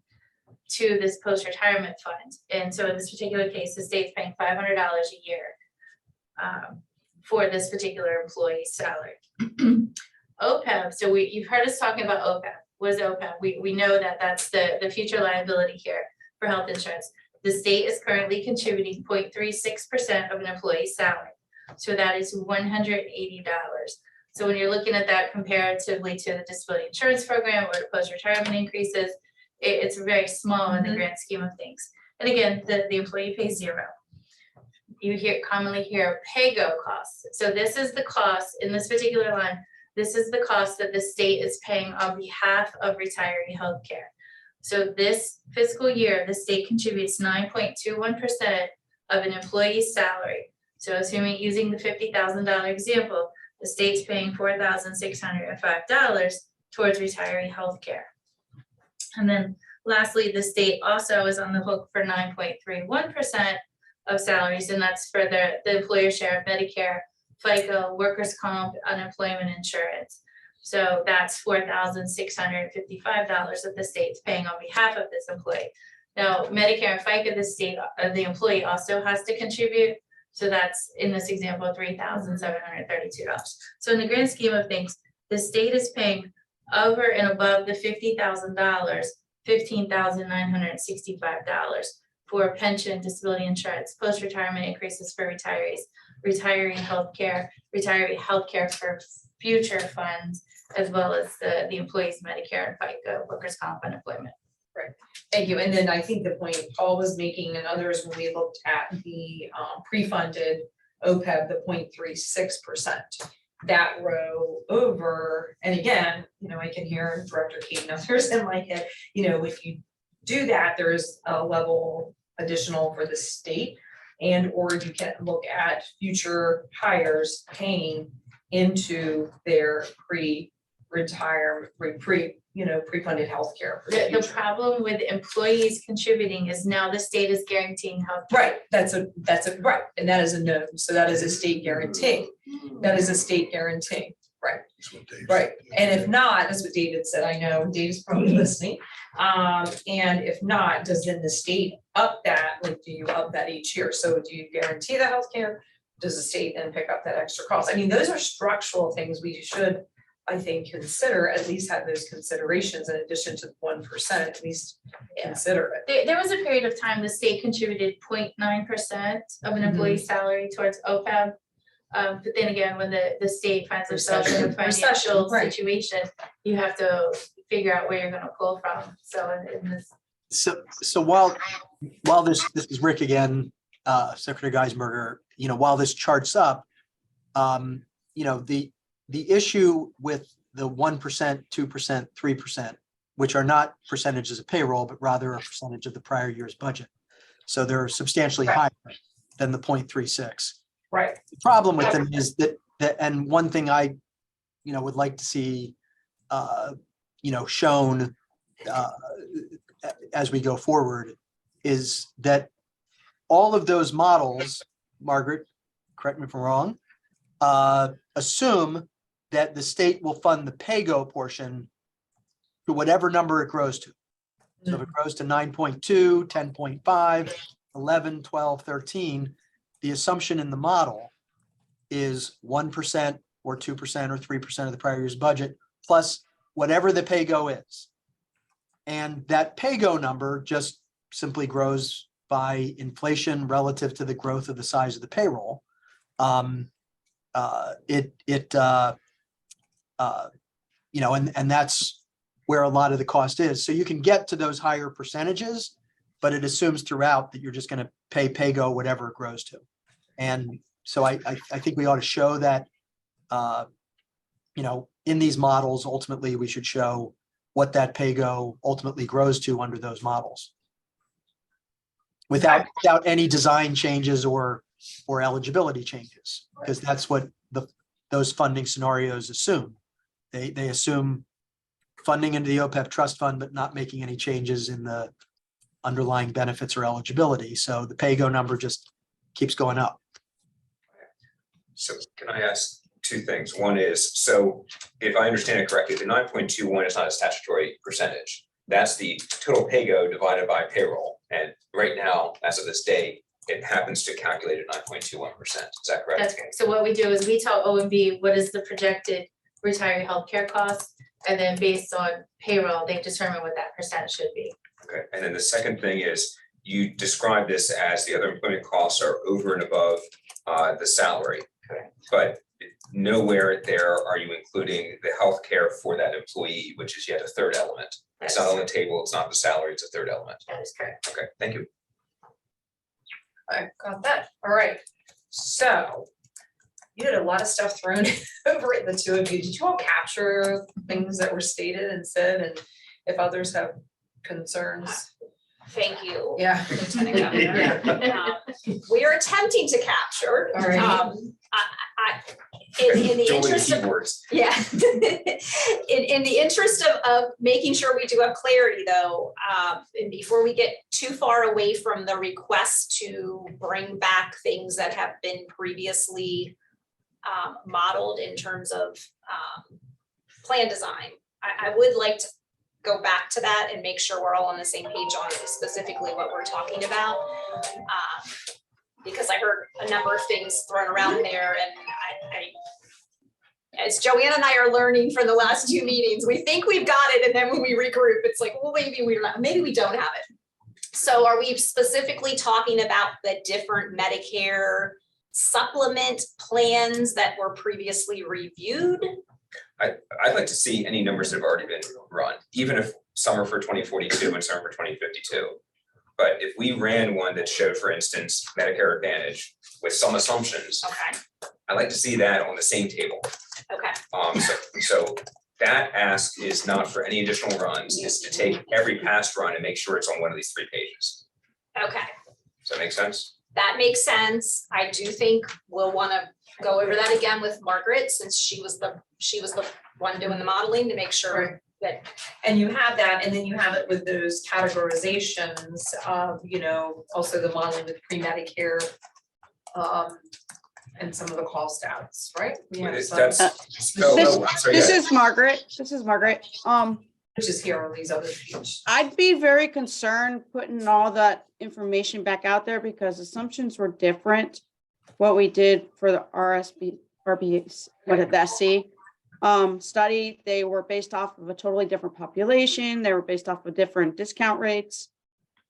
to this post-retirement fund. And so in this particular case, the state's paying $500 a year for this particular employee's salary. OPEB, so you've heard us talking about OPEB. What is OPEB? We know that that's the future liability here for health insurance. The state is currently contributing 0.36% of an employee's salary. So that is $180. So when you're looking at that comparatively to the disability insurance program or the post-retirement increases, it's very small in the grand scheme of things. And again, the employee pays $0. You commonly hear pay-go costs. So this is the cost in this particular line. This is the cost that the state is paying on behalf of retiree healthcare. So this fiscal year, the state contributes 9.21% of an employee's salary. So assuming using the $50,000 example, the state's paying $4,605 towards retiree healthcare. And then lastly, the state also is on the hook for 9.31% of salaries, and that's for the employer share of Medicare, FICA, workers' comp, unemployment insurance. So that's $4,655 that the state's paying on behalf of this employee. Now, Medicare and FICA, the employee also has to contribute. So that's in this example, $3,732. So in the grand scheme of things, the state is paying over and above the $50,000, $15,965 for pension, disability insurance, post-retirement increases for retirees, retiree healthcare for future funds, as well as the employees' Medicare and FICA, workers' comp, unemployment. Thank you. And then I think the point Paul was making and others, when we looked at the pre-funded OPEB, the 0.36%, that row over, and again, I can hear Director Kate and others in my head, if you do that, there's a level additional for the state, and or you can look at future hires paying into their pre-retirement, pre-funded healthcare. The problem with employees contributing is now the state is guaranteeing health. Right, that's a right, and that is a no, so that is a state guarantee. That is a state guarantee, right? Right, and if not, that's what David said, I know, David's probably listening. And if not, does then the state up that, like, do you up that each year? So do you guarantee the healthcare? Does the state then pick up that extra cost? I mean, those are structural things we should, I think, consider, at least have those considerations in addition to 1%, at least consider it. There was a period of time the state contributed 0.9% of an employee's salary towards OPEB. But then again, when the state finds themselves in a financial situation, you have to figure out where you're gonna pull from. So in this. So while this is Rick again, Secretary Geisberger, while this charts up, the issue with the 1%, 2%, 3%, which are not percentages of payroll, but rather a percentage of the prior year's budget. So they're substantially higher than the 0.36. Right. The problem with them is that, and one thing I, would like to see, shown as we go forward is that all of those models, Margaret, correct me if I'm wrong, assume that the state will fund the pay-go portion to whatever number it grows to. So if it grows to 9.2, 10.5, 11, 12, 13, the assumption in the model is 1% or 2% or 3% of the prior year's budget, plus whatever the pay-go is. And that pay-go number just simply grows by inflation relative to the growth of the size of the payroll. And that's where a lot of the cost is. So you can get to those higher percentages, but it assumes throughout that you're just going to pay pay-go whatever it grows to. And so I think we ought to show that, in these models, ultimately, we should show what that pay-go ultimately grows to under those models. Without any design changes or eligibility changes, because that's what those funding scenarios assume. They assume funding into the OPEB trust fund, but not making any changes in the underlying benefits or eligibility. So the pay-go number just keeps going up. So can I ask two things? One is, so if I understand it correctly, the 9.21 is not a statutory percentage. That's the total pay-go divided by payroll. And right now, as of this day, it happens to calculate at 9.21%. Is that correct? That's correct. So what we do is we tell OMB what is the projected retiree healthcare cost, and then based on payroll, they determine what that percent should be. Okay, and then the second thing is, you describe this as the other employment costs are over and above the salary. Okay. But nowhere there are you including the healthcare for that employee, which is yet a third element. It's not on the table, it's not the salary, it's a third element. That is correct. Okay, thank you. I got that. All right. So you had a lot of stuff thrown over at the two of you. Did you all capture things that were stated and said? And if others have concerns? Thank you. Yeah. Lieutenant Governor. We are attempting to capture. All right. In the Join interest of, keywords. yeah. In the interest of making sure we do have clarity though, and before we get too far away from the request to bring back things that have been previously modeled in terms of plan design, I would like to go back to that and make sure we're all on the same page on specifically what we're talking about. Because I heard a number of things thrown around there, and as Joanna and I are learning from the last two meetings, we think we've got it, and then when we regroup, it's like, well, maybe we don't have it. So are we specifically talking about the different Medicare supplement plans that were previously reviewed? I'd like to see any numbers that have already been run, even if some are for 2042 and some are for 2052. But if we ran one that showed, for instance, Medicare Advantage with some assumptions, Okay, I'd like to see that on the same table. okay, So that ask is not for any additional runs, is to take every past run and make sure it's on one of these 3 pages. okay. Does that make sense? That makes sense. I do think we'll want to go over that again with Margaret, since she was the one doing the modeling, to make sure that. And you have that, and then you have it with those categorizations of, also the modeling with pre-Medicare. And some of the cost outs, right? We have some, This is Margaret. which is here on these other pages. I'd be very concerned putting all that information back out there because assumptions were different. What we did for the RBS, the SC study, they were based off of a totally different population. They were based off of different discount rates.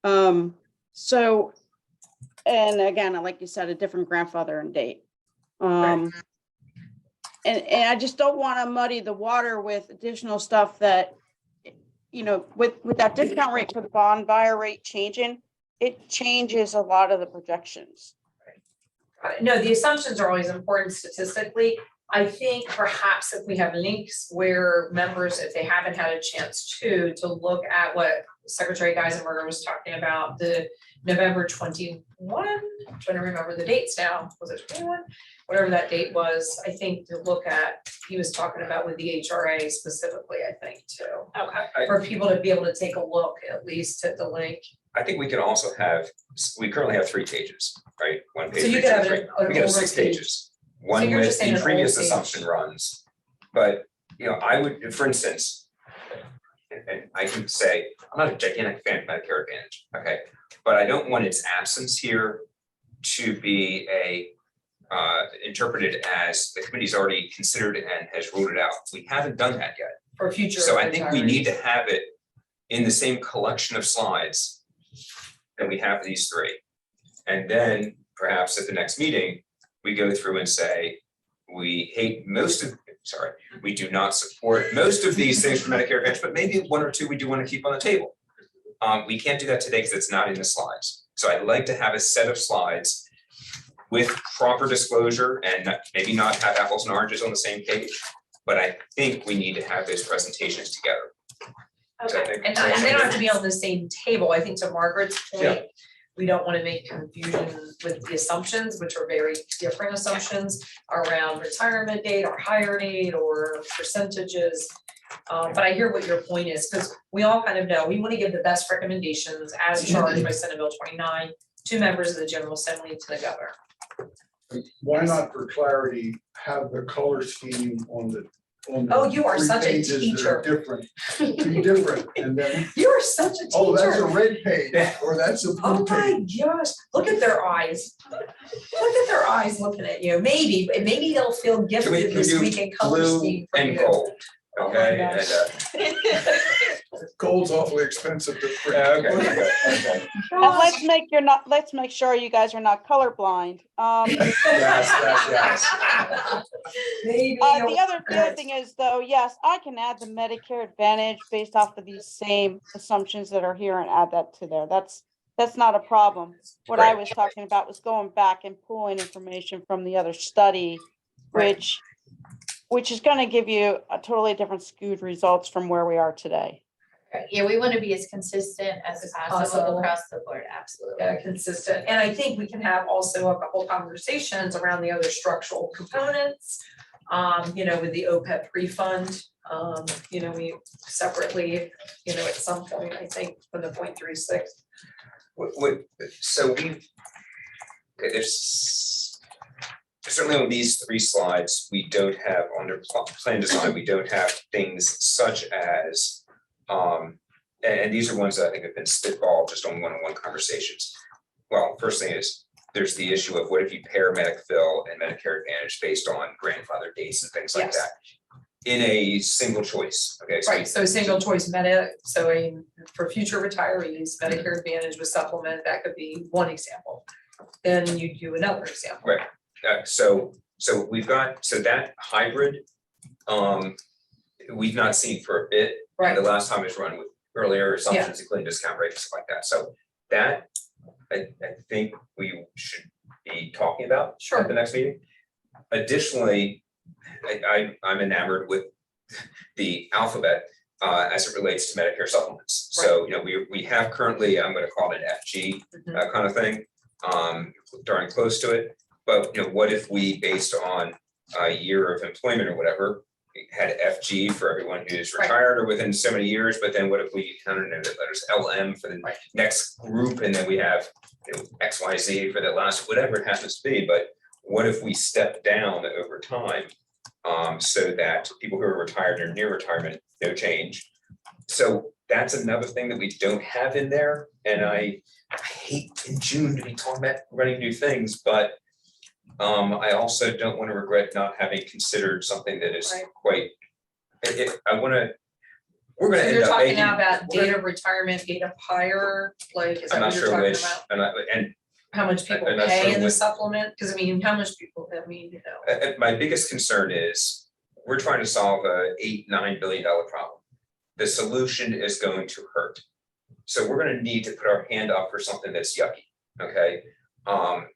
So, and again, like you said, a different grandfather and date. And I just don't want to muddy the water with additional stuff that, with that discount rate for the bond buyer rate changing, it changes a lot of the projections. No, the assumptions are always important statistically. I think perhaps if we have links where members, if they haven't had a chance to look at what Secretary Geisenberger was talking about the November 21, trying to remember the dates now, was it 21? Whatever that date was, I think to look at, he was talking about with the HRA specifically, I think too. Okay. For people to be able to take a look, at least at the link. I think we could also have, we currently have 3 pages, right? One page. So you for could each have of the an three. We could have older 6 page. pages. So One you're with just saying the an previous old page. assumption runs. But, you know, I would, for instance, and I can say, I'm not a gigantic fan of Medicare Advantage, okay? But I don't want its absence here to be interpreted as the committee's already considered and has ruled it out. We haven't done that yet. For future. So I think we need to retirees. have it in the same collection of slides that we have these 3. And then perhaps at the next meeting, we go through and say, we do not support most of these things for Medicare Advantage, but maybe 1 or 2 we do want to keep on the table. We can't do that today because it's not in the slides. So I'd like to have a set of slides with proper disclosure and maybe not have apples and oranges on the same page. But I think we need to have those presentations together. So I Okay. think- And they don't have to be on the same table. I think to Margaret's Yeah. point, we don't want to make confusion with the assumptions, which are very different assumptions around retirement date or hire date or percentages. But I hear what your point is, because we all kind of know, we want to give the best recommendations as charged by Senate Bill 29 to members of the General Assembly to the governor. Why not, for clarity, have the color scheme on the Oh, you are 3 such a pages that teacher. are different, be different, and then, You are such a teacher. oh, that's a red page, or that's a Oh blue my page. gosh, look at their eyes. Look at their eyes looking at you. Maybe they'll feel Can gifted we this do week in color blue scheme from and you. gold? Oh my Okay, gosh. and Gold's awfully expensive to print. okay. And let's make sure you guys are not colorblind. Yes. Maybe. The other thing is though, yes, I can add the Medicare Advantage based off of these same assumptions that are here and add that to there. That's not a problem. What I Right. was talking about was going back and pulling information from the other study, Right. which is gonna give you a totally different skewed results from where we are today. Yeah, we want to be as consistent as possible Possible. across the board, absolutely. Yeah, consistent. And I think we can have also a couple conversations around the other structural components. With the OPEB pre-fund, we separately, at some point, I think, from the 0.36. So there's certainly on these 3 slides, we don't have under plan design, we don't have things such as and these are ones that I think have been spitballed just on one-on-one conversations. Well, first thing is, there's the issue of what if you pair Medicare and Medicare Advantage based on grandfather dates and things like Yes. that in a single choice, okay? So Right, so single choice for future retirees, Medicare Advantage with supplement, that could be one example. Then you do another example. Right. So we've got, so that hybrid, we've not seen for a bit. Right. The last time it was run with earlier assumptions, including discount rates, stuff like that. So that, I think we should be talking about at Sure. the next meeting. Additionally, I'm enamored with the alphabet as it relates to Medicare supplements. So, we have currently, I'm gonna call it an FG Mhm. kind of thing, darn close to it. But, what if we, based on a year of employment or whatever, had FG for everyone who's Right. retired or within so many years, but then what if we, I don't know, the letters LM for the Right. next group, and then we have XYZ for the last, whatever it happens to be, but what if we step down over time? So that people who are retired or near retirement, no change. So that's another thing that we don't have in there, and I hate in June to be talking about running new things, but I also don't want to regret not having considered something that is Right. quite, we're gonna So end you're up talking making. now about date of retirement, date of hire, like, is that I'm not what you're sure talking which, about? and How much people I'm not pay sure in the which- supplement? Because how much people, my biggest concern is, we're trying to solve a $8-9 billion problem. The solution is going to hurt. So we're gonna need to put our hand up for something that's yucky, okay?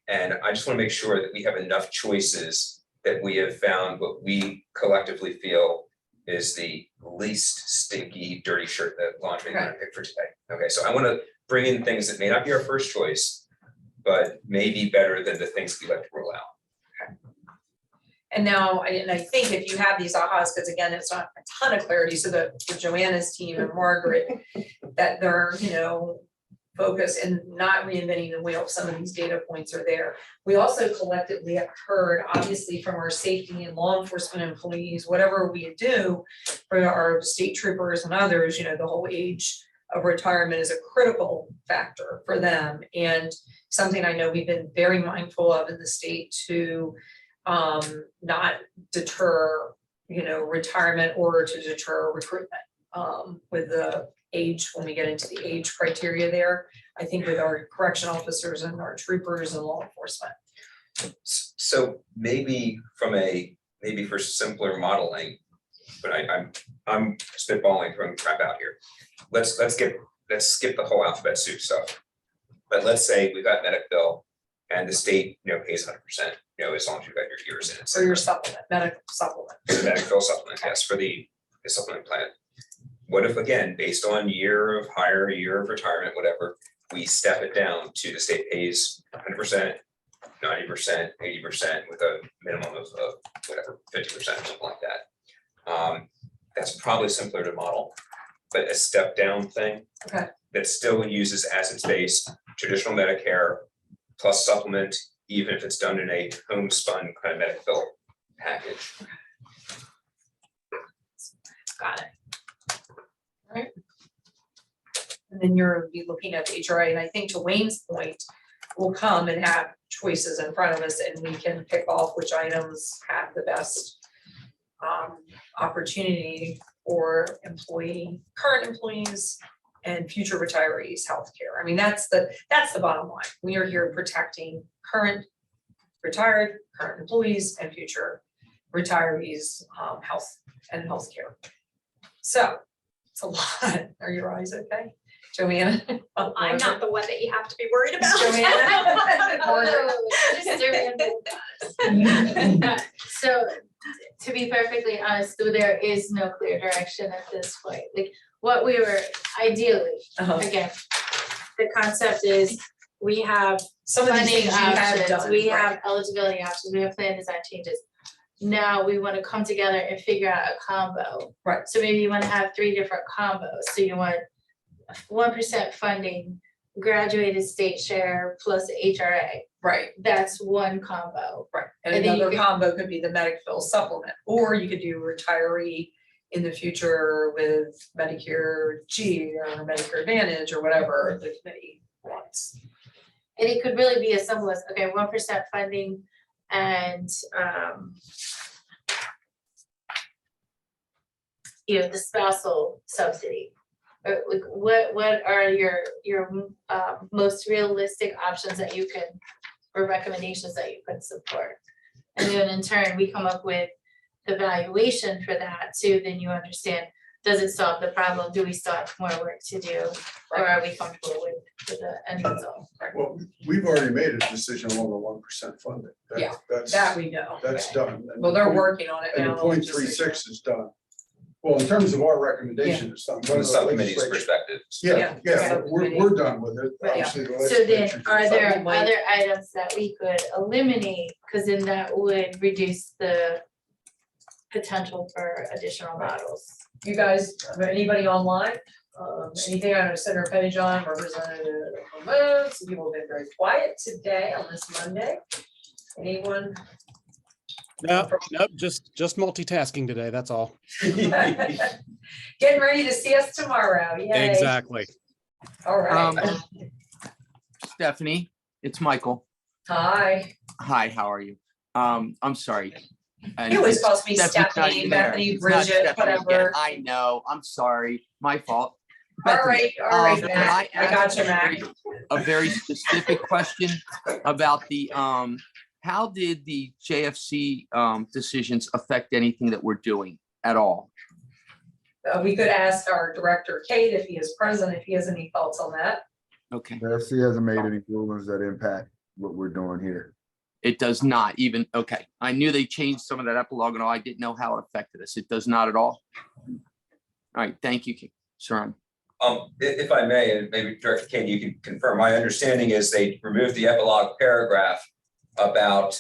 And I just wanna make sure that we have enough choices that we have found what we collectively feel is the least stinky, dirty shirt that laundry gonna pick for today. Okay, so I wanna bring in things that may not be our first choice, but may be better than the things we like to roll out. And now, and I think if you have these ahas, because again, it's not a ton of clarity, so that for Joanna's team and Margaret, that they're, focused and not reinventing the wheel, some of these data points are there. We also collectively have heard, obviously, from our safety and law enforcement employees, whatever we do for our state troopers and others, the whole age of retirement is a critical factor for them. And something I know we've been very mindful of in the state to not deter, retirement or to deter recruitment with the age, when we get into the age criteria there, I think with our correction officers and our troopers and law enforcement. So maybe for simpler modeling, but I'm spitballing from crap out here. Let's skip the whole alphabet soup stuff. But let's say we've got medic bill and the state, pays 100%, as long as you've got your years in it. For your supplement, medical supplement. For the medic bill supplement, yes, for the supplement plan. What if, again, based on year of hire, year of retirement, whatever, we step it down to the state pays 100%, 90%, 80% with a minimum of whatever, 50%, something like that. That's probably simpler to model, but a step down thing. Okay. That still uses assets-based traditional Medicare plus supplement, even if it's done in a homespun kind of medical bill package. Got it. Right. And then you'll be looking at the HRA, and I think to Wayne's point, we'll come and have choices in front of us and we can pick off which items have the best opportunity for current employees and future retirees' healthcare. I mean, that's the bottom line. We are here protecting current employees and future retirees' health and healthcare. So it's a lot. Are your eyes okay, Joanna? I'm not the one that you have to be worried about. Joanna? So, to be perfectly honest, there is no clear direction at this point. Like, what we were ideally, again, the concept is we have Some of these funding things you have options, done, we right. have eligibility options, we have plan design changes. Now we want to come together and figure out a combo. Right. So maybe you want to have 3 different combos. So you want 1% funding, graduated state share plus HRA. Right, That's one combo. right. And And then you another can- combo could be the medic bill supplement, or you could do retiree in the future with Medicare G or Medicare Advantage or whatever the committee wants. And it could really be as simple as, okay, 1% funding and the spousal subsidy. Or like what are your most realistic options that you can, or recommendations that you could support? And then in turn, we come up with the valuation for that too, then you understand, does it solve the problem? Do we still have more work to do? Or are we comfortable with the end result? Well, we've already made a decision on the 1% funding. Yeah, That's That we know. that's done. And Well, they're the working on it And now. the 0.36 is done. Well, in terms of our recommendation, it's done. From the subcommittee's Legislature- perspective. Yeah, yeah, Subcommittee. we're done with it. Right. Obviously, the So then, legislature- are there Something like- other items that we could eliminate? Cause then that would reduce the potential for additional models. You guys, anybody online? Anything I know Senator Petty John, Representative Ramos, some people have been very quiet today on this Monday. Anyone? No, nope, just multitasking today, that's all. Getting ready to see us tomorrow, yay. Exactly. All right. Stephanie, it's Michael. Hi. Hi, how are you? I'm sorry. And You always it's- calls me Stephanie's not Stephanie, even there. Bethany, It's not Bridget, Stephanie again. whatever. I know, I'm sorry, my fault. All Bethany, right, can Matt. I got ask you, Matt. a very specific question about the, how did the JFC decisions affect anything that we're doing at all? We could ask our director, Kate, if he is present, if he has any thoughts on that. Okay. The FC hasn't made any rulings that impact what we're doing here. It does not even, okay. I knew they changed some of that epilogue and all. I didn't know how it affected us. It does not at all. All right, thank you, Saran. If I may, and maybe Director Kane, you can confirm, my understanding is they removed the epilogue paragraph about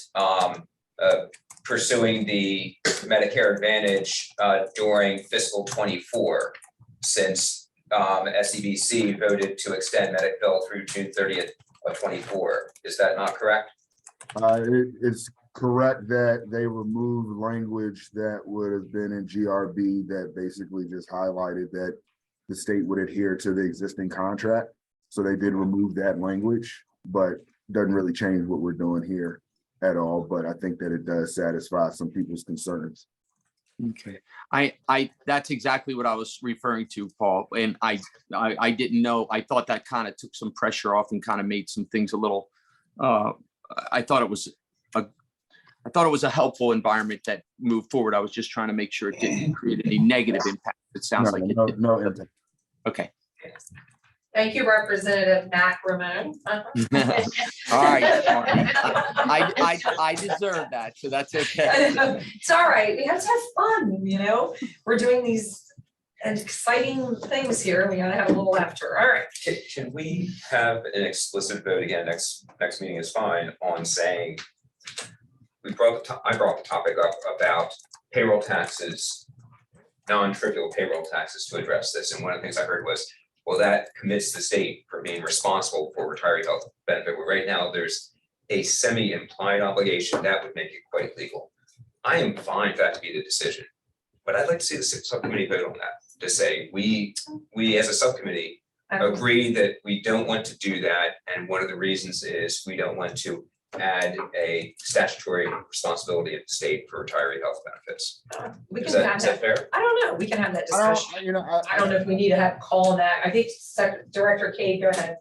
pursuing the Medicare Advantage during fiscal 24, since SEBC voted to extend Medicare through June 30th of 24. Is that not correct? It's correct that they removed language that would have been in GRB that basically just highlighted that the state would adhere to the existing contract. So they did remove that language, but doesn't really change what we're doing here at all. But I think that it does satisfy some people's concerns. Okay, that's exactly what I was referring to, Paul. And I didn't know, I thought that kind of took some pressure off and kind of made some things a little, I thought it was a helpful environment that moved forward. I was just trying to make sure it didn't create any negative impact. It sounds like it did. No impact. Okay. Thank you, Representative Mac Ramon. All right. I deserve that, so that's okay. It's all right. We have to have fun, you know? We're doing these exciting things here. We gotta have a little laughter. All right. Can we have an explicit vote again, next meeting is fine, on saying, I brought the topic up about payroll taxes, non-trivial payroll taxes to address this. And one of the things I heard was, well, that commits the state for being responsible for retiree health benefit. Well, right now, there's a semi-implied obligation that would make it quite legal. I am fine for that to be the decision, but I'd like to see the subcommittee vote on that, to say, we as a subcommittee agree that we don't want to do that. And one of the reasons is we don't want to add a statutory responsibility of the state for retiree health benefits. We Is can that have that. fair? I don't know. We can have that discussion. I don't know if we need to have call on that. I think Director Kane, go ahead.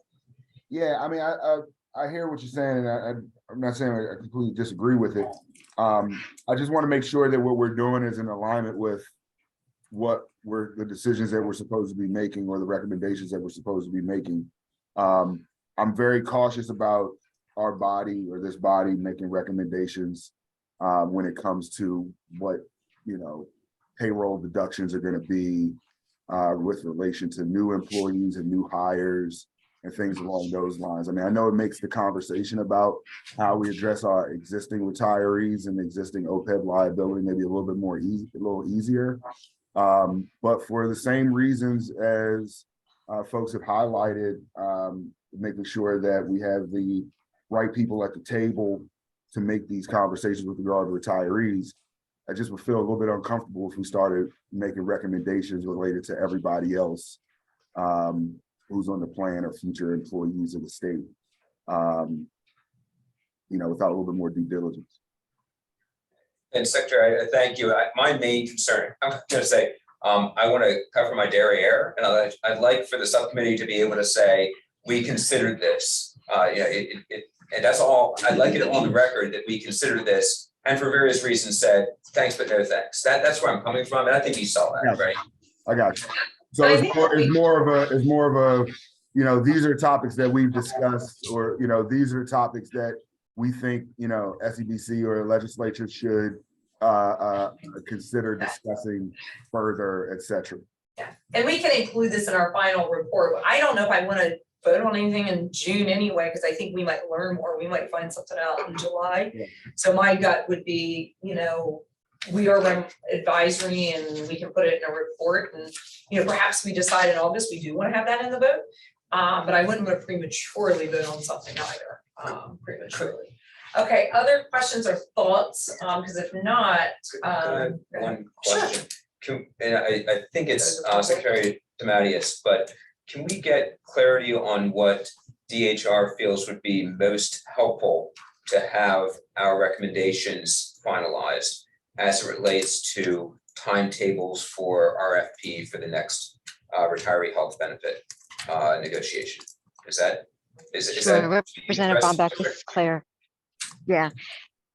Yeah, I mean, I hear what you're saying, and I'm not saying I completely disagree with it. I just want to make sure that what we're doing is in alignment with the decisions that we're supposed to be making, or the recommendations that we're supposed to be making. I'm very cautious about our body, or this body, making recommendations when it comes to what, payroll deductions are going to be with relation to new employees and new hires and things along those lines. I mean, I know it makes the conversation about how we address our existing retirees and existing OPEB liability maybe a little bit more easier. But for the same reasons as folks have highlighted, making sure that we have the right people at the table to make these conversations with regard to retirees, I just would feel a little bit uncomfortable if we started making recommendations related to everybody else who's on the plan or future employees of the state, without a little bit more due diligence. And Secretary, I thank you. My main concern, I'm going to say, I want to cover my derriere, and I'd like for the subcommittee to be able to say, we considered this. And that's all. I'd like it on the record that we considered this, and for various reasons said thanks, but no thanks. That's where I'm coming from, and I think you saw that, right? I got you. So it's more of a, these are topics that we've discussed, or these are topics that we think SEBC or legislature should consider discussing further, et cetera. Yeah, and we can include this in our final report. I don't know if I want to vote on anything in June anyway, because I think we might learn more. We might find something out in July. Yeah. So my gut would be, we are advisory and we can put it in a report, and perhaps we decide in August we do want to have that in the vote. But I wouldn't want to prematurely vote on something either. Prematurely. Okay, other questions or thoughts? Because if not, one question. And I think it's Secretary DeMatteis, but can we get clarity on what DHR feels would be most helpful to have our recommendations finalized as it relates to timetables for RFP for the next retiree health benefit negotiation? Is that Representative Bombeck, this is Claire. Yeah.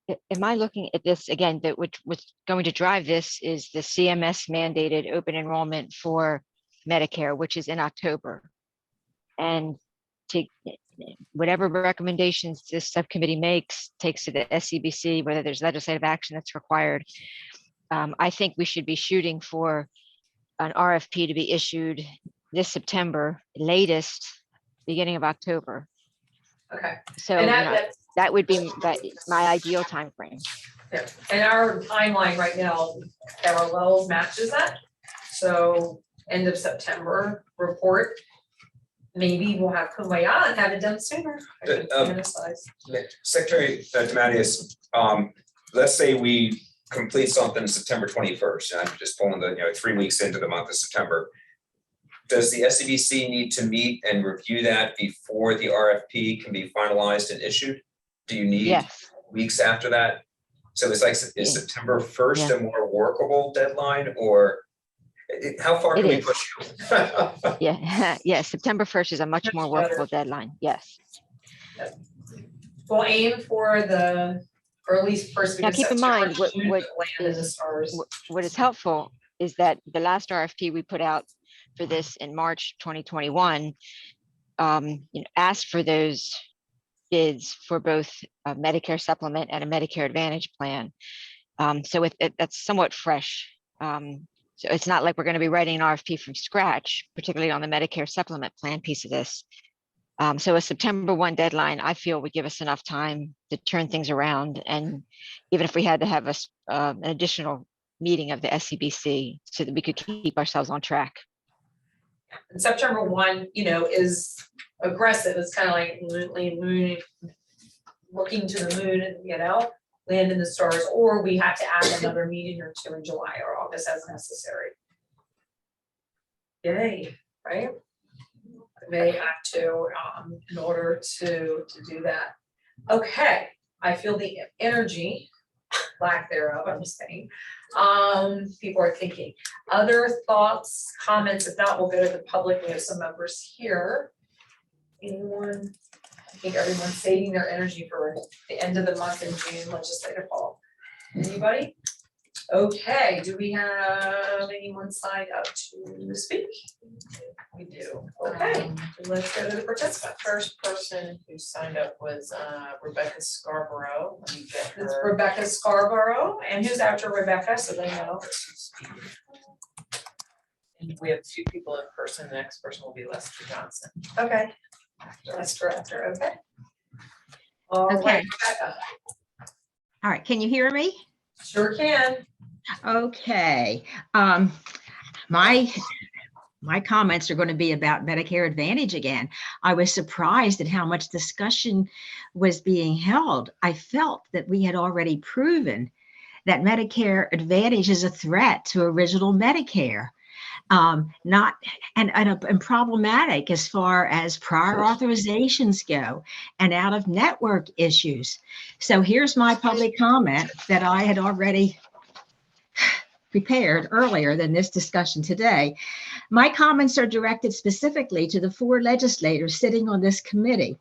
Am I looking at this again, that which was going to drive this is the CMS mandated open enrollment for Medicare, which is in October. And whatever recommendations this subcommittee makes, takes to the SEBC, whether there's legislative action that's required. I think we should be shooting for an RFP to be issued this September, latest beginning of October. Okay. So And you that, know, that's, that would be my ideal timeframe. yeah. And our timeline right now, parallel matches that. So end of September report. Maybe we'll have Kumbaya and have it done sooner. I could fantasize. Secretary DeMatteis, let's say we complete something September 21st, and I'm just pulling the, 3 weeks into the month of September. Does the SEBC need to meet and review that before the RFP can be finalized and issued? Do you need Yes. weeks after that? So it's like, is Yeah. September 1st Yeah. a more workable deadline, or how far It can we is. push you? Yeah, yeah, September 1st is a much more workable deadline, yes. We'll aim for the, or at least first week Now, of keep in September, mind, what June, land in the stars. what is helpful is that the last RFP we put out for this in March 2021, asked for those bids for both a Medicare supplement and a Medicare Advantage plan. So that's somewhat fresh. So it's not like we're going to be writing an RFP from scratch, particularly on the Medicare supplement plan piece of this. So a September 1 deadline, I feel, would give us enough time to turn things around. And even if we had to have an additional meeting of the SEBC so that we could keep ourselves on track. And September 1, is aggressive. It's kind of like moon, looking to the moon, land in the stars, or we have to add another meeting or two in July or August as necessary. Yay, right? They have to, in order to do that. Okay, I feel the energy, lack thereof, I'm just saying. People are thinking. Other thoughts, comments? If not, we'll go to the public. We have some members here. Anyone? I think everyone's saving their energy for the end of the month in June, legislative fall. Anybody? Okay, do we have anyone signed up to speak? We do. Okay, let's go to the participant. First person who signed up was Rebecca Scarborough. Let me get It's her. Rebecca Scarborough, and who's after Rebecca, so they know. And we have 2 people in person. The next person will be Lester Johnson. Okay. That's director, okay. All Okay. right, Rebecca, All right, can you hear me? sure can. Okay. My comments are going to be about Medicare Advantage again. I was surprised at how much discussion was being held. I felt that we had already proven that Medicare Advantage is a threat to original Medicare. Not and problematic as far as prior authorizations go and out of network issues. So here's my public comment that I had already prepared earlier than this discussion today. My comments are directed specifically to the 4 legislators sitting on this committee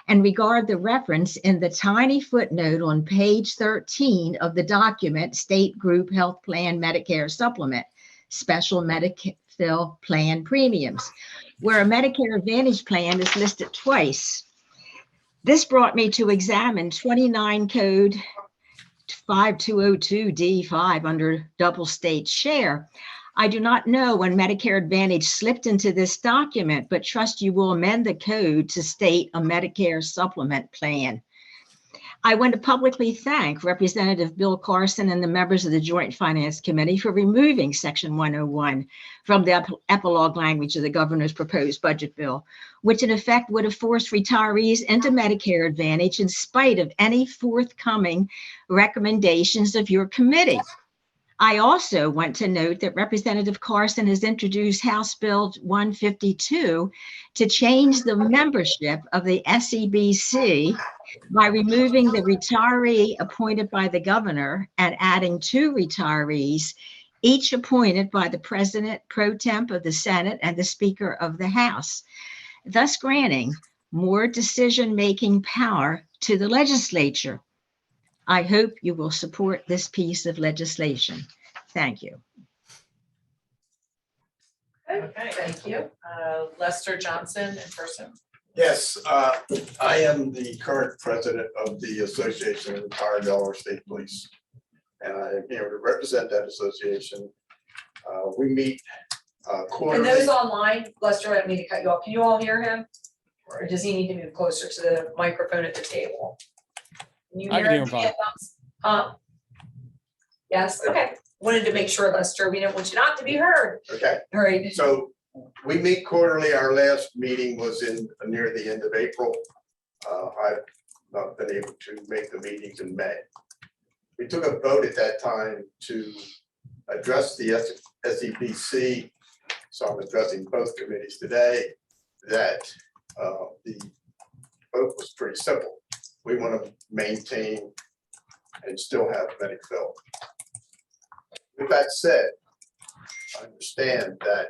and regard the reference in the tiny footnote on page 13 of the document, State Group Health Plan Medicare Supplement, Special Medicare Plan Premiums, where a Medicare Advantage plan is listed twice. This brought me to examine 29 Code 5202 D5 under double state share. I do not know when Medicare Advantage slipped into this document, but trust you will amend the code to state a Medicare supplement plan. I want to publicly thank Representative Bill Carson and the members of the Joint Finance Committee for removing Section 101 from the epilogue language of the governor's proposed budget bill, which in effect would have forced retirees into Medicare Advantage in spite of any forthcoming recommendations of your committee. I also want to note that Representative Carson has introduced House Bill 152 to change the membership of the SEBC by removing the retiree appointed by the governor and adding 2 retirees, each appointed by the President pro temp of the Senate and the Speaker of the House, thus granting more decision-making power to the legislature. I hope you will support this piece of legislation. Thank you. Okay, thank you. Lester Johnson in person. Yes, I am the current president of the Association of Retired Delaware State Police. And I am here to represent that association. We meet And quarterly. those online, Lester, I don't mean to cut you off. Can you all hear him? Or does he need to move closer to the microphone at the table? You I can hear him Give me a fine. thumbs up? Yes, okay. Wanted to make sure, Lester, we don't want you not to be heard. Okay, All right. so we meet quarterly. Our last meeting was in near the end of April. I've not been able to make the meetings in May. We took a vote at that time to address the SEBC. So I'm addressing both committees today, that the vote was pretty simple. We want to maintain and still have Medicaid. With that said, I understand that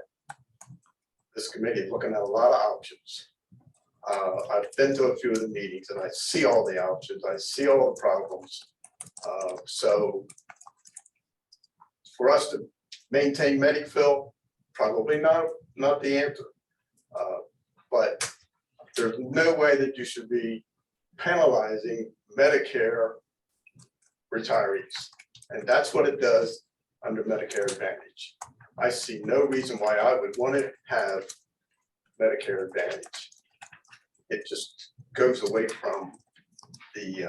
this committee is looking at a lot of options. I've been to a few of the meetings and I see all the options. I see all the problems. So for us to maintain Medicaid, probably not the answer. But there's no way that you should be penalizing Medicare retirees. And that's what it does under Medicare Advantage. I see no reason why I would want to have Medicare Advantage. It just goes away from the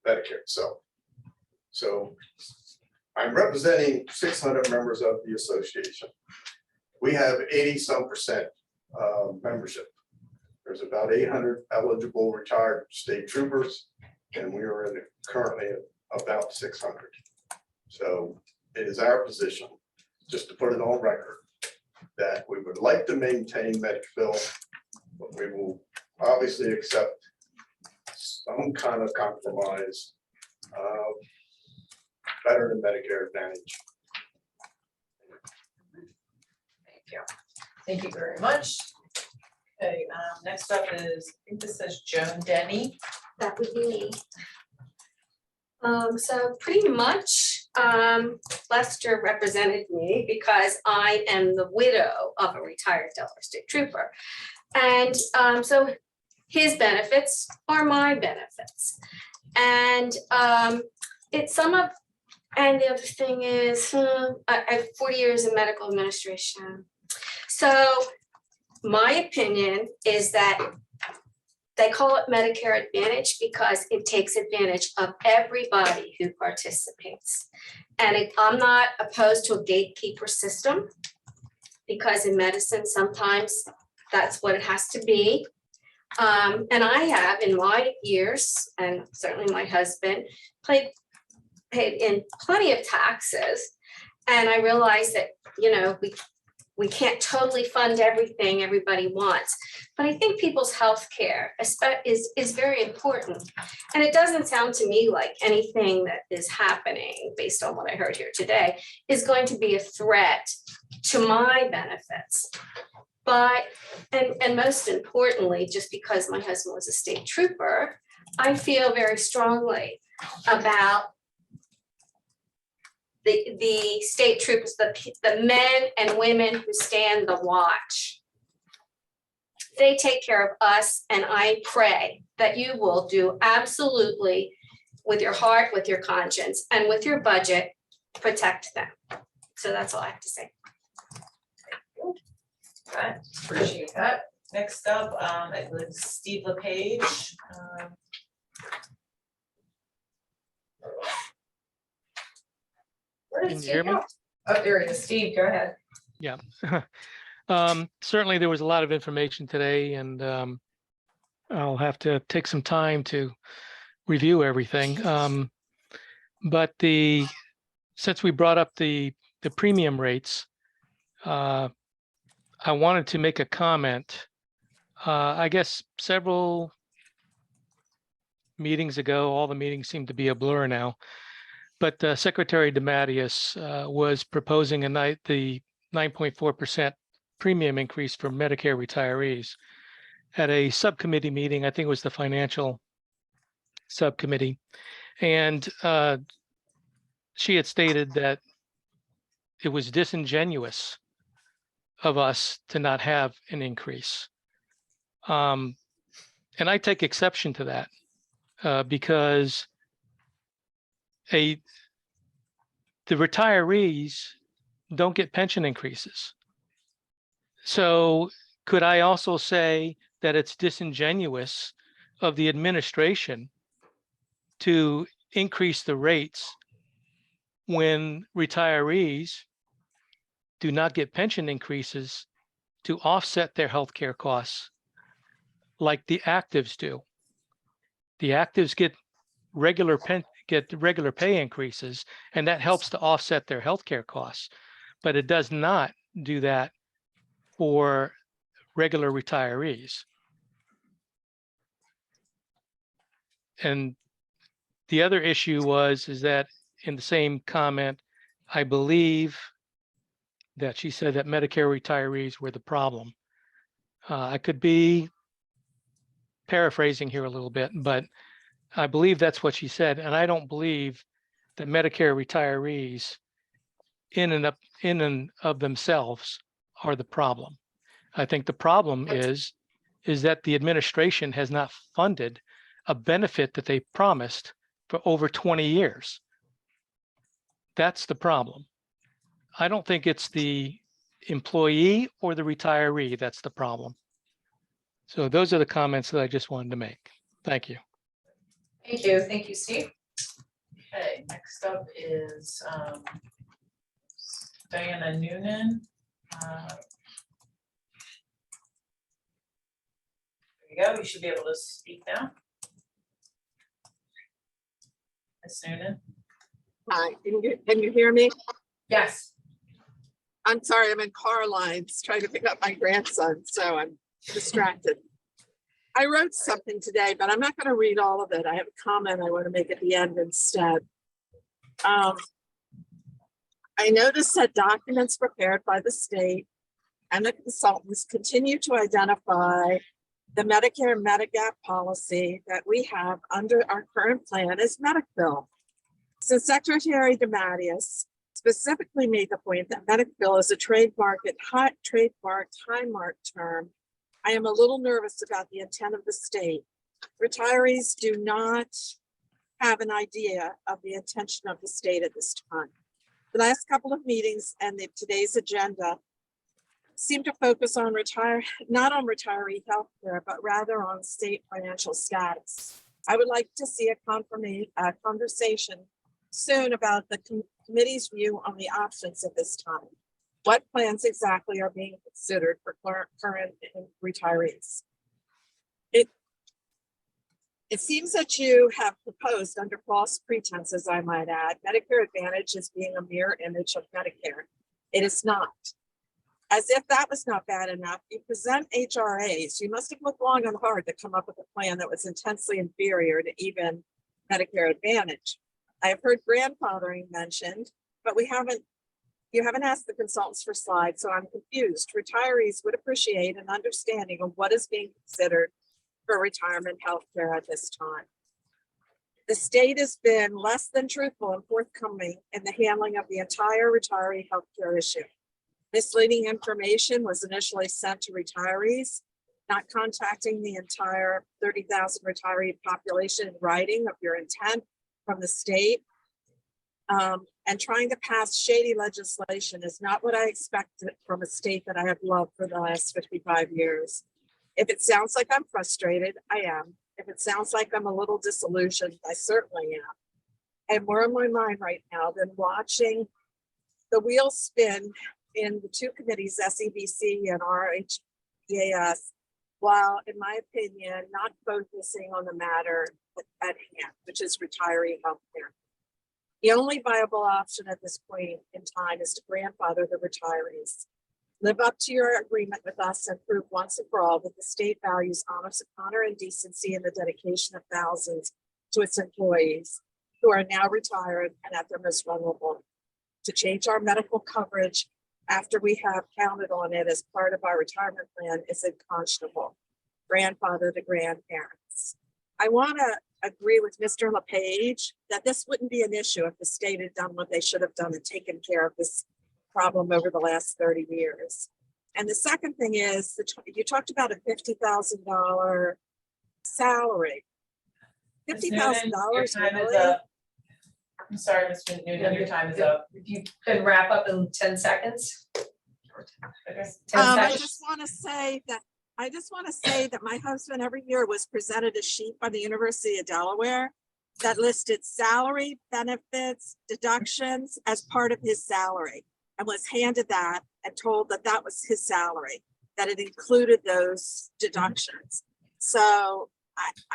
Medicare itself. So I'm representing 600 members of the association. We have 80-some% membership. There's about 800 eligible retired state troopers, and we are currently at about 600. So it is our position, just to put it on record, that we would like to maintain Medicaid, but we will obviously accept some kind of compromise better than Medicare Advantage. Thank you. Thank you very much. Okay, next up is, I think this says Joan Denny. That would be me. So pretty much, Lester represented me because I am the widow of a retired Delaware State Trooper. And so his benefits are my benefits. And it's some of, and the other thing is, I have 40 years in medical administration. So my opinion is that they call it Medicare Advantage because it takes advantage of everybody who participates. And I'm not opposed to a gatekeeper system, because in medicine, sometimes that's what it has to be. And I have in my years, and certainly my husband, paid in plenty of taxes. And I realized that, you know, we can't totally fund everything everybody wants, but I think people's health care is very important. And it doesn't sound to me like anything that is happening, based on what I heard here today, is going to be a threat to my benefits. But, and most importantly, just because my husband was a state trooper, I feel very strongly about the state troopers, the men and women who stand the watch. They take care of us, and I pray that you will do absolutely, with your heart, with your conscience, and with your budget, protect them. So that's all I have to say. Okay, appreciate that. Next up, it was Steve LePage. Where did Can you Steve hear me? go? Oh, there he is. Steve, go ahead. Yeah. Certainly there was a lot of information today, and I'll have to take some time to review everything. But since we brought up the premium rates, I wanted to make a comment. I guess several meetings ago, all the meetings seem to be a blur now, but Secretary DeMatteis was proposing the 9.4% premium increase for Medicare retirees at a subcommittee meeting. I think it was the financial subcommittee. And she had stated that it was disingenuous of us to not have an increase. And I take exception to that because the retirees don't get pension increases. So could I also say that it's disingenuous of the administration to increase the rates when retirees do not get pension increases to offset their healthcare costs like the actives do? The actives get regular pay increases, and that helps to offset their healthcare costs, but it does not do that for regular retirees. And the other issue is that in the same comment, I believe that she said that Medicare retirees were the problem. I could be paraphrasing here a little bit, but I believe that's what she said. And I don't believe that Medicare retirees in and of themselves are the problem. I think the problem is that the administration has not funded a benefit that they promised for over 20 years. That's the problem. I don't think it's the employee or the retiree that's the problem. So those are the comments that I just wanted to make. Thank you. Thank you, Steve. Okay, next up is Diana Noonan. There you go, you should be able to speak now. Ms. Noonan? Hi, can you hear me? Yes. I'm sorry, I'm in car lines trying to pick up my grandson, so I'm distracted. I wrote something today, but I'm not going to read all of it. I have a comment I want to make at the end instead. I noticed that documents prepared by the state and the consultants continue to identify the Medicare Medigap policy that we have under our current plan as Medic-Bill. Since Secretary DeMatteis specifically made the point that Medic-Bill is a trademarked high-mark term, I am a little nervous about the intent of the state. Retirees do not have an idea of the intention of the state at this time. The last couple of meetings and today's agenda seem to focus on not on retiree health care, but rather on state financial status. I would like to see a conversation soon about the committee's view on the options at this time. What plans exactly are being considered for current retirees? It seems that you have proposed, under false pretenses, I might add, Medicare Advantage as being a mirror image of Medicare. It is not. As if that was not bad enough, you present HRAs. You must have looked long and hard to come up with a plan that was intensely inferior to even Medicare Advantage. I have heard grandfathering mentioned, but you haven't asked the consultants for slides, so I'm confused. Retirees would appreciate an understanding of what is being considered for retirement health care at this time. The state has been less than truthful and forthcoming in the handling of the entire retiree health care issue. Misleading information was initially sent to retirees, not contacting the entire 30,000 retiree population in writing of your intent from the state. And trying to pass shady legislation is not what I expected from a state that I have loved for the last 55 years. If it sounds like I'm frustrated, I am. If it sounds like I'm a little disillusioned, I certainly am. And more on my mind right now than watching the wheels spin in the two committees, SEBC and RHEAS, while, in my opinion, not focusing on the matter at hand, which is retiree health care. The only viable option at this point in time is to grandfather the retirees. Live up to your agreement with us and prove once and for all that the state values honor and decency and the dedication of thousands to its employees who are now retired and at their most vulnerable. To change our medical coverage after we have counted on it as part of our retirement plan is unconscionable. Grandfather to grandparents. I want to agree with Mr. LePage that this wouldn't be an issue if the state had done what they should have done and taken care of this problem over the last 30 years. And the second thing is, you talked about a $50,000 salary. Ms. $50,000, Noonan, your time is really? up. I'm sorry, Ms. Noonan, your time is up. If you could wrap up in 10 seconds. Okay, 10 I seconds. just want to say that my husband every year was presented a sheet by the University of Delaware that listed salary, benefits, deductions as part of his salary, and was handed that and told that that was his salary, that it included those deductions. So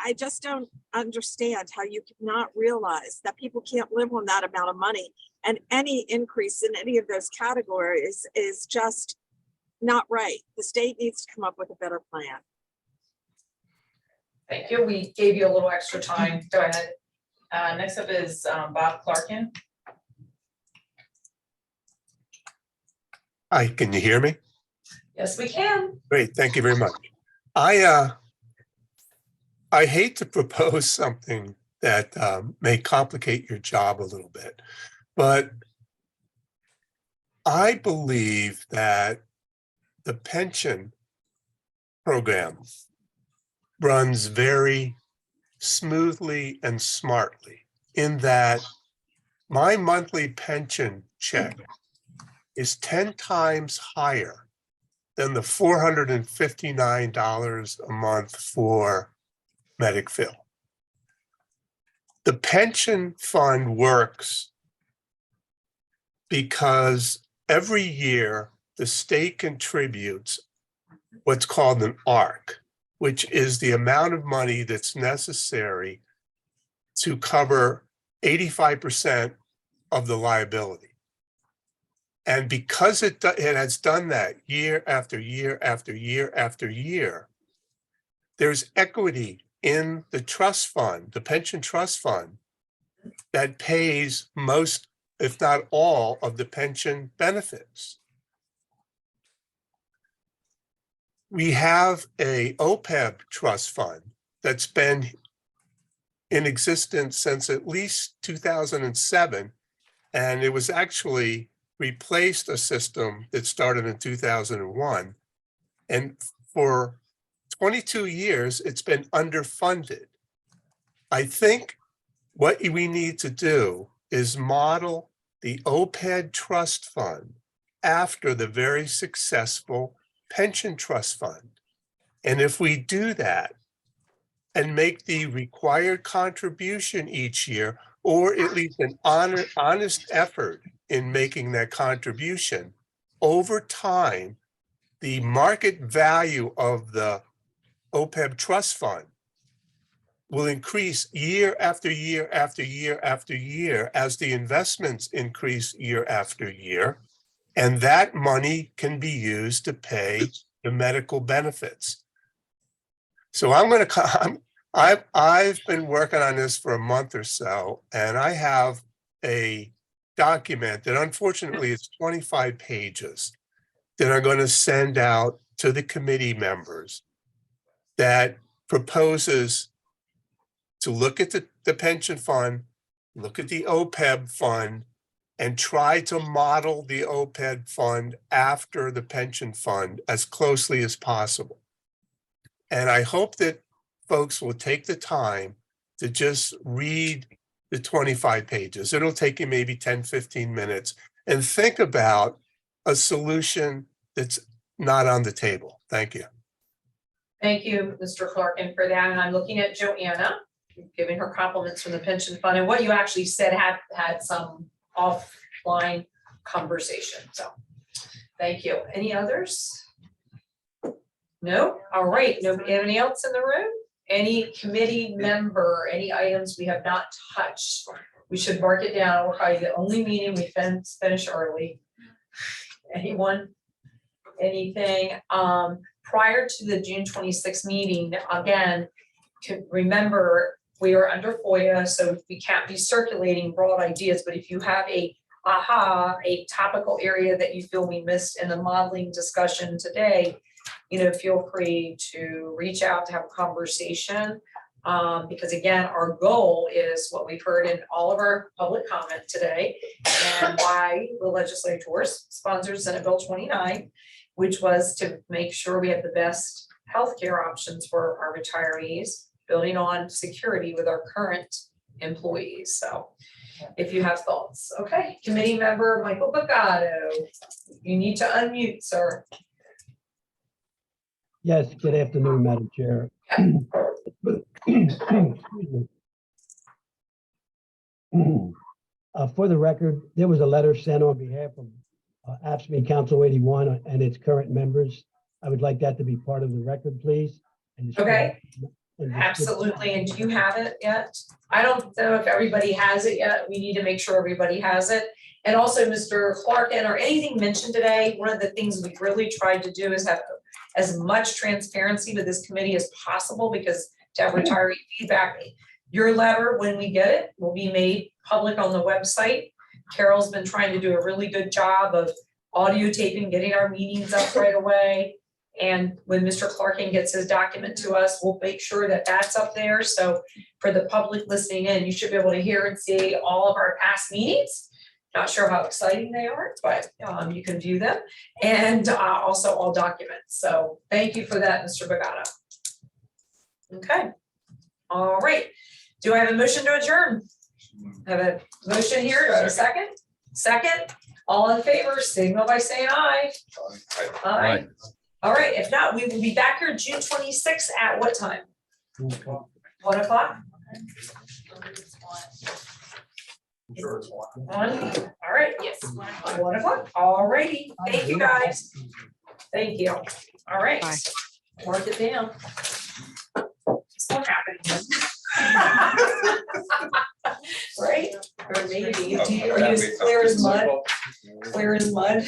I just don't understand how you could not realize that people can't live on that amount of money, and any increase in any of those categories is just not right. The state needs to come up with a better plan. Thank you. We gave you a little extra time. Go ahead. Next up is Bob Clarkin. Hi, can you hear me? Yes, we can. Great, thank you very much. I hate to propose something that may complicate your job a little bit, but I believe that the pension program runs very smoothly and smartly in that my monthly pension check is 10 times higher than the $459 a month for MedicFill. The pension fund works because every year the state contributes what's called an ARC, which is the amount of money that's necessary to cover 85% of the liability. And because it has done that year after year after year after year, there's equity in the trust fund, the pension trust fund, that pays most, if not all, of the pension benefits. We have a OPEB trust fund that's been in existence since at least 2007, and it was actually replaced a system that started in 2001. And for 22 years, it's been underfunded. I think what we need to do is model the OPEB trust fund after the very successful pension trust fund. And if we do that and make the required contribution each year, or at least an honest effort in making that contribution, over time, the market value of the OPEB trust fund will increase year after year after year after year as the investments increase year after year. And that money can be used to pay the medical benefits. So I've been working on this for a month or so, and I have a document that unfortunately is 25 pages that I'm going to send out to the committee members that proposes to look at the pension fund, look at the OPEB fund, and try to model the OPEB fund after the pension fund as closely as possible. And I hope that folks will take the time to just read the 25 pages. It'll take you maybe 10, 15 minutes and think about a solution that's not on the table. Thank you. Thank you, Mr. Clarkin, for that. And I'm looking at Joanna, giving her compliments from the pension fund. And what you actually said had some offline conversation. So thank you. Any others? No? All right. Nobody else in the room? Any committee member, any items we have not touched? We should mark it down. We're probably the only meeting we finish early. Anyone? Anything? Prior to the June 26th meeting, again, remember we are under FOIA, so we can't be circulating broad ideas, but if you have a topical area that you feel we missed in the modeling discussion today, feel free to reach out to have a conversation. Because again, our goal is what we've heard in all of our public comment today, and why the legislators sponsored Senate Bill 29, which was to make sure we had the best healthcare options for our retirees, building on security with our current employees. So if you have thoughts, okay, committee member Michael Bagato, you need to unmute, sir. Yes, good afternoon, Madam Chair. Excuse me. For the record, there was a letter sent on behalf of AFSCME Council 81 and its current members. I would like that to be part of the record, please. And Okay. and Absolutely, and do you have it yet? I don't know if everybody has it yet, we need to make sure everybody has it. And also, Mr. Clarkin, or anything mentioned today, one of the things we've really tried to do is have as much transparency with this committee as possible, because to have retiree feedback, your letter, when we get it, will be made public on the website. Carol's been trying to do a really good job of audio taping, getting our meetings up right away. And when Mr. Clarkin gets his document to us, we'll make sure that that's up there. So for the public listening in, you should be able to hear and see all of our past meetings. Not sure how exciting they are, but you can view them, and also all documents. So thank you for that, Mr. Bagato. Okay, all right. Do I have a motion to adjourn? I have a motion here. Do I have a second? Second, all in favor, signal by saying aye. Aye. All right, if not, we will be back here June 26th at what time? 1 o'clock? 1, all right, yes, 1 o'clock, all righty, thank you guys. Thank you, all right, mark it down. So happening. Right, or maybe, are you as clear as mud? Clear as mud?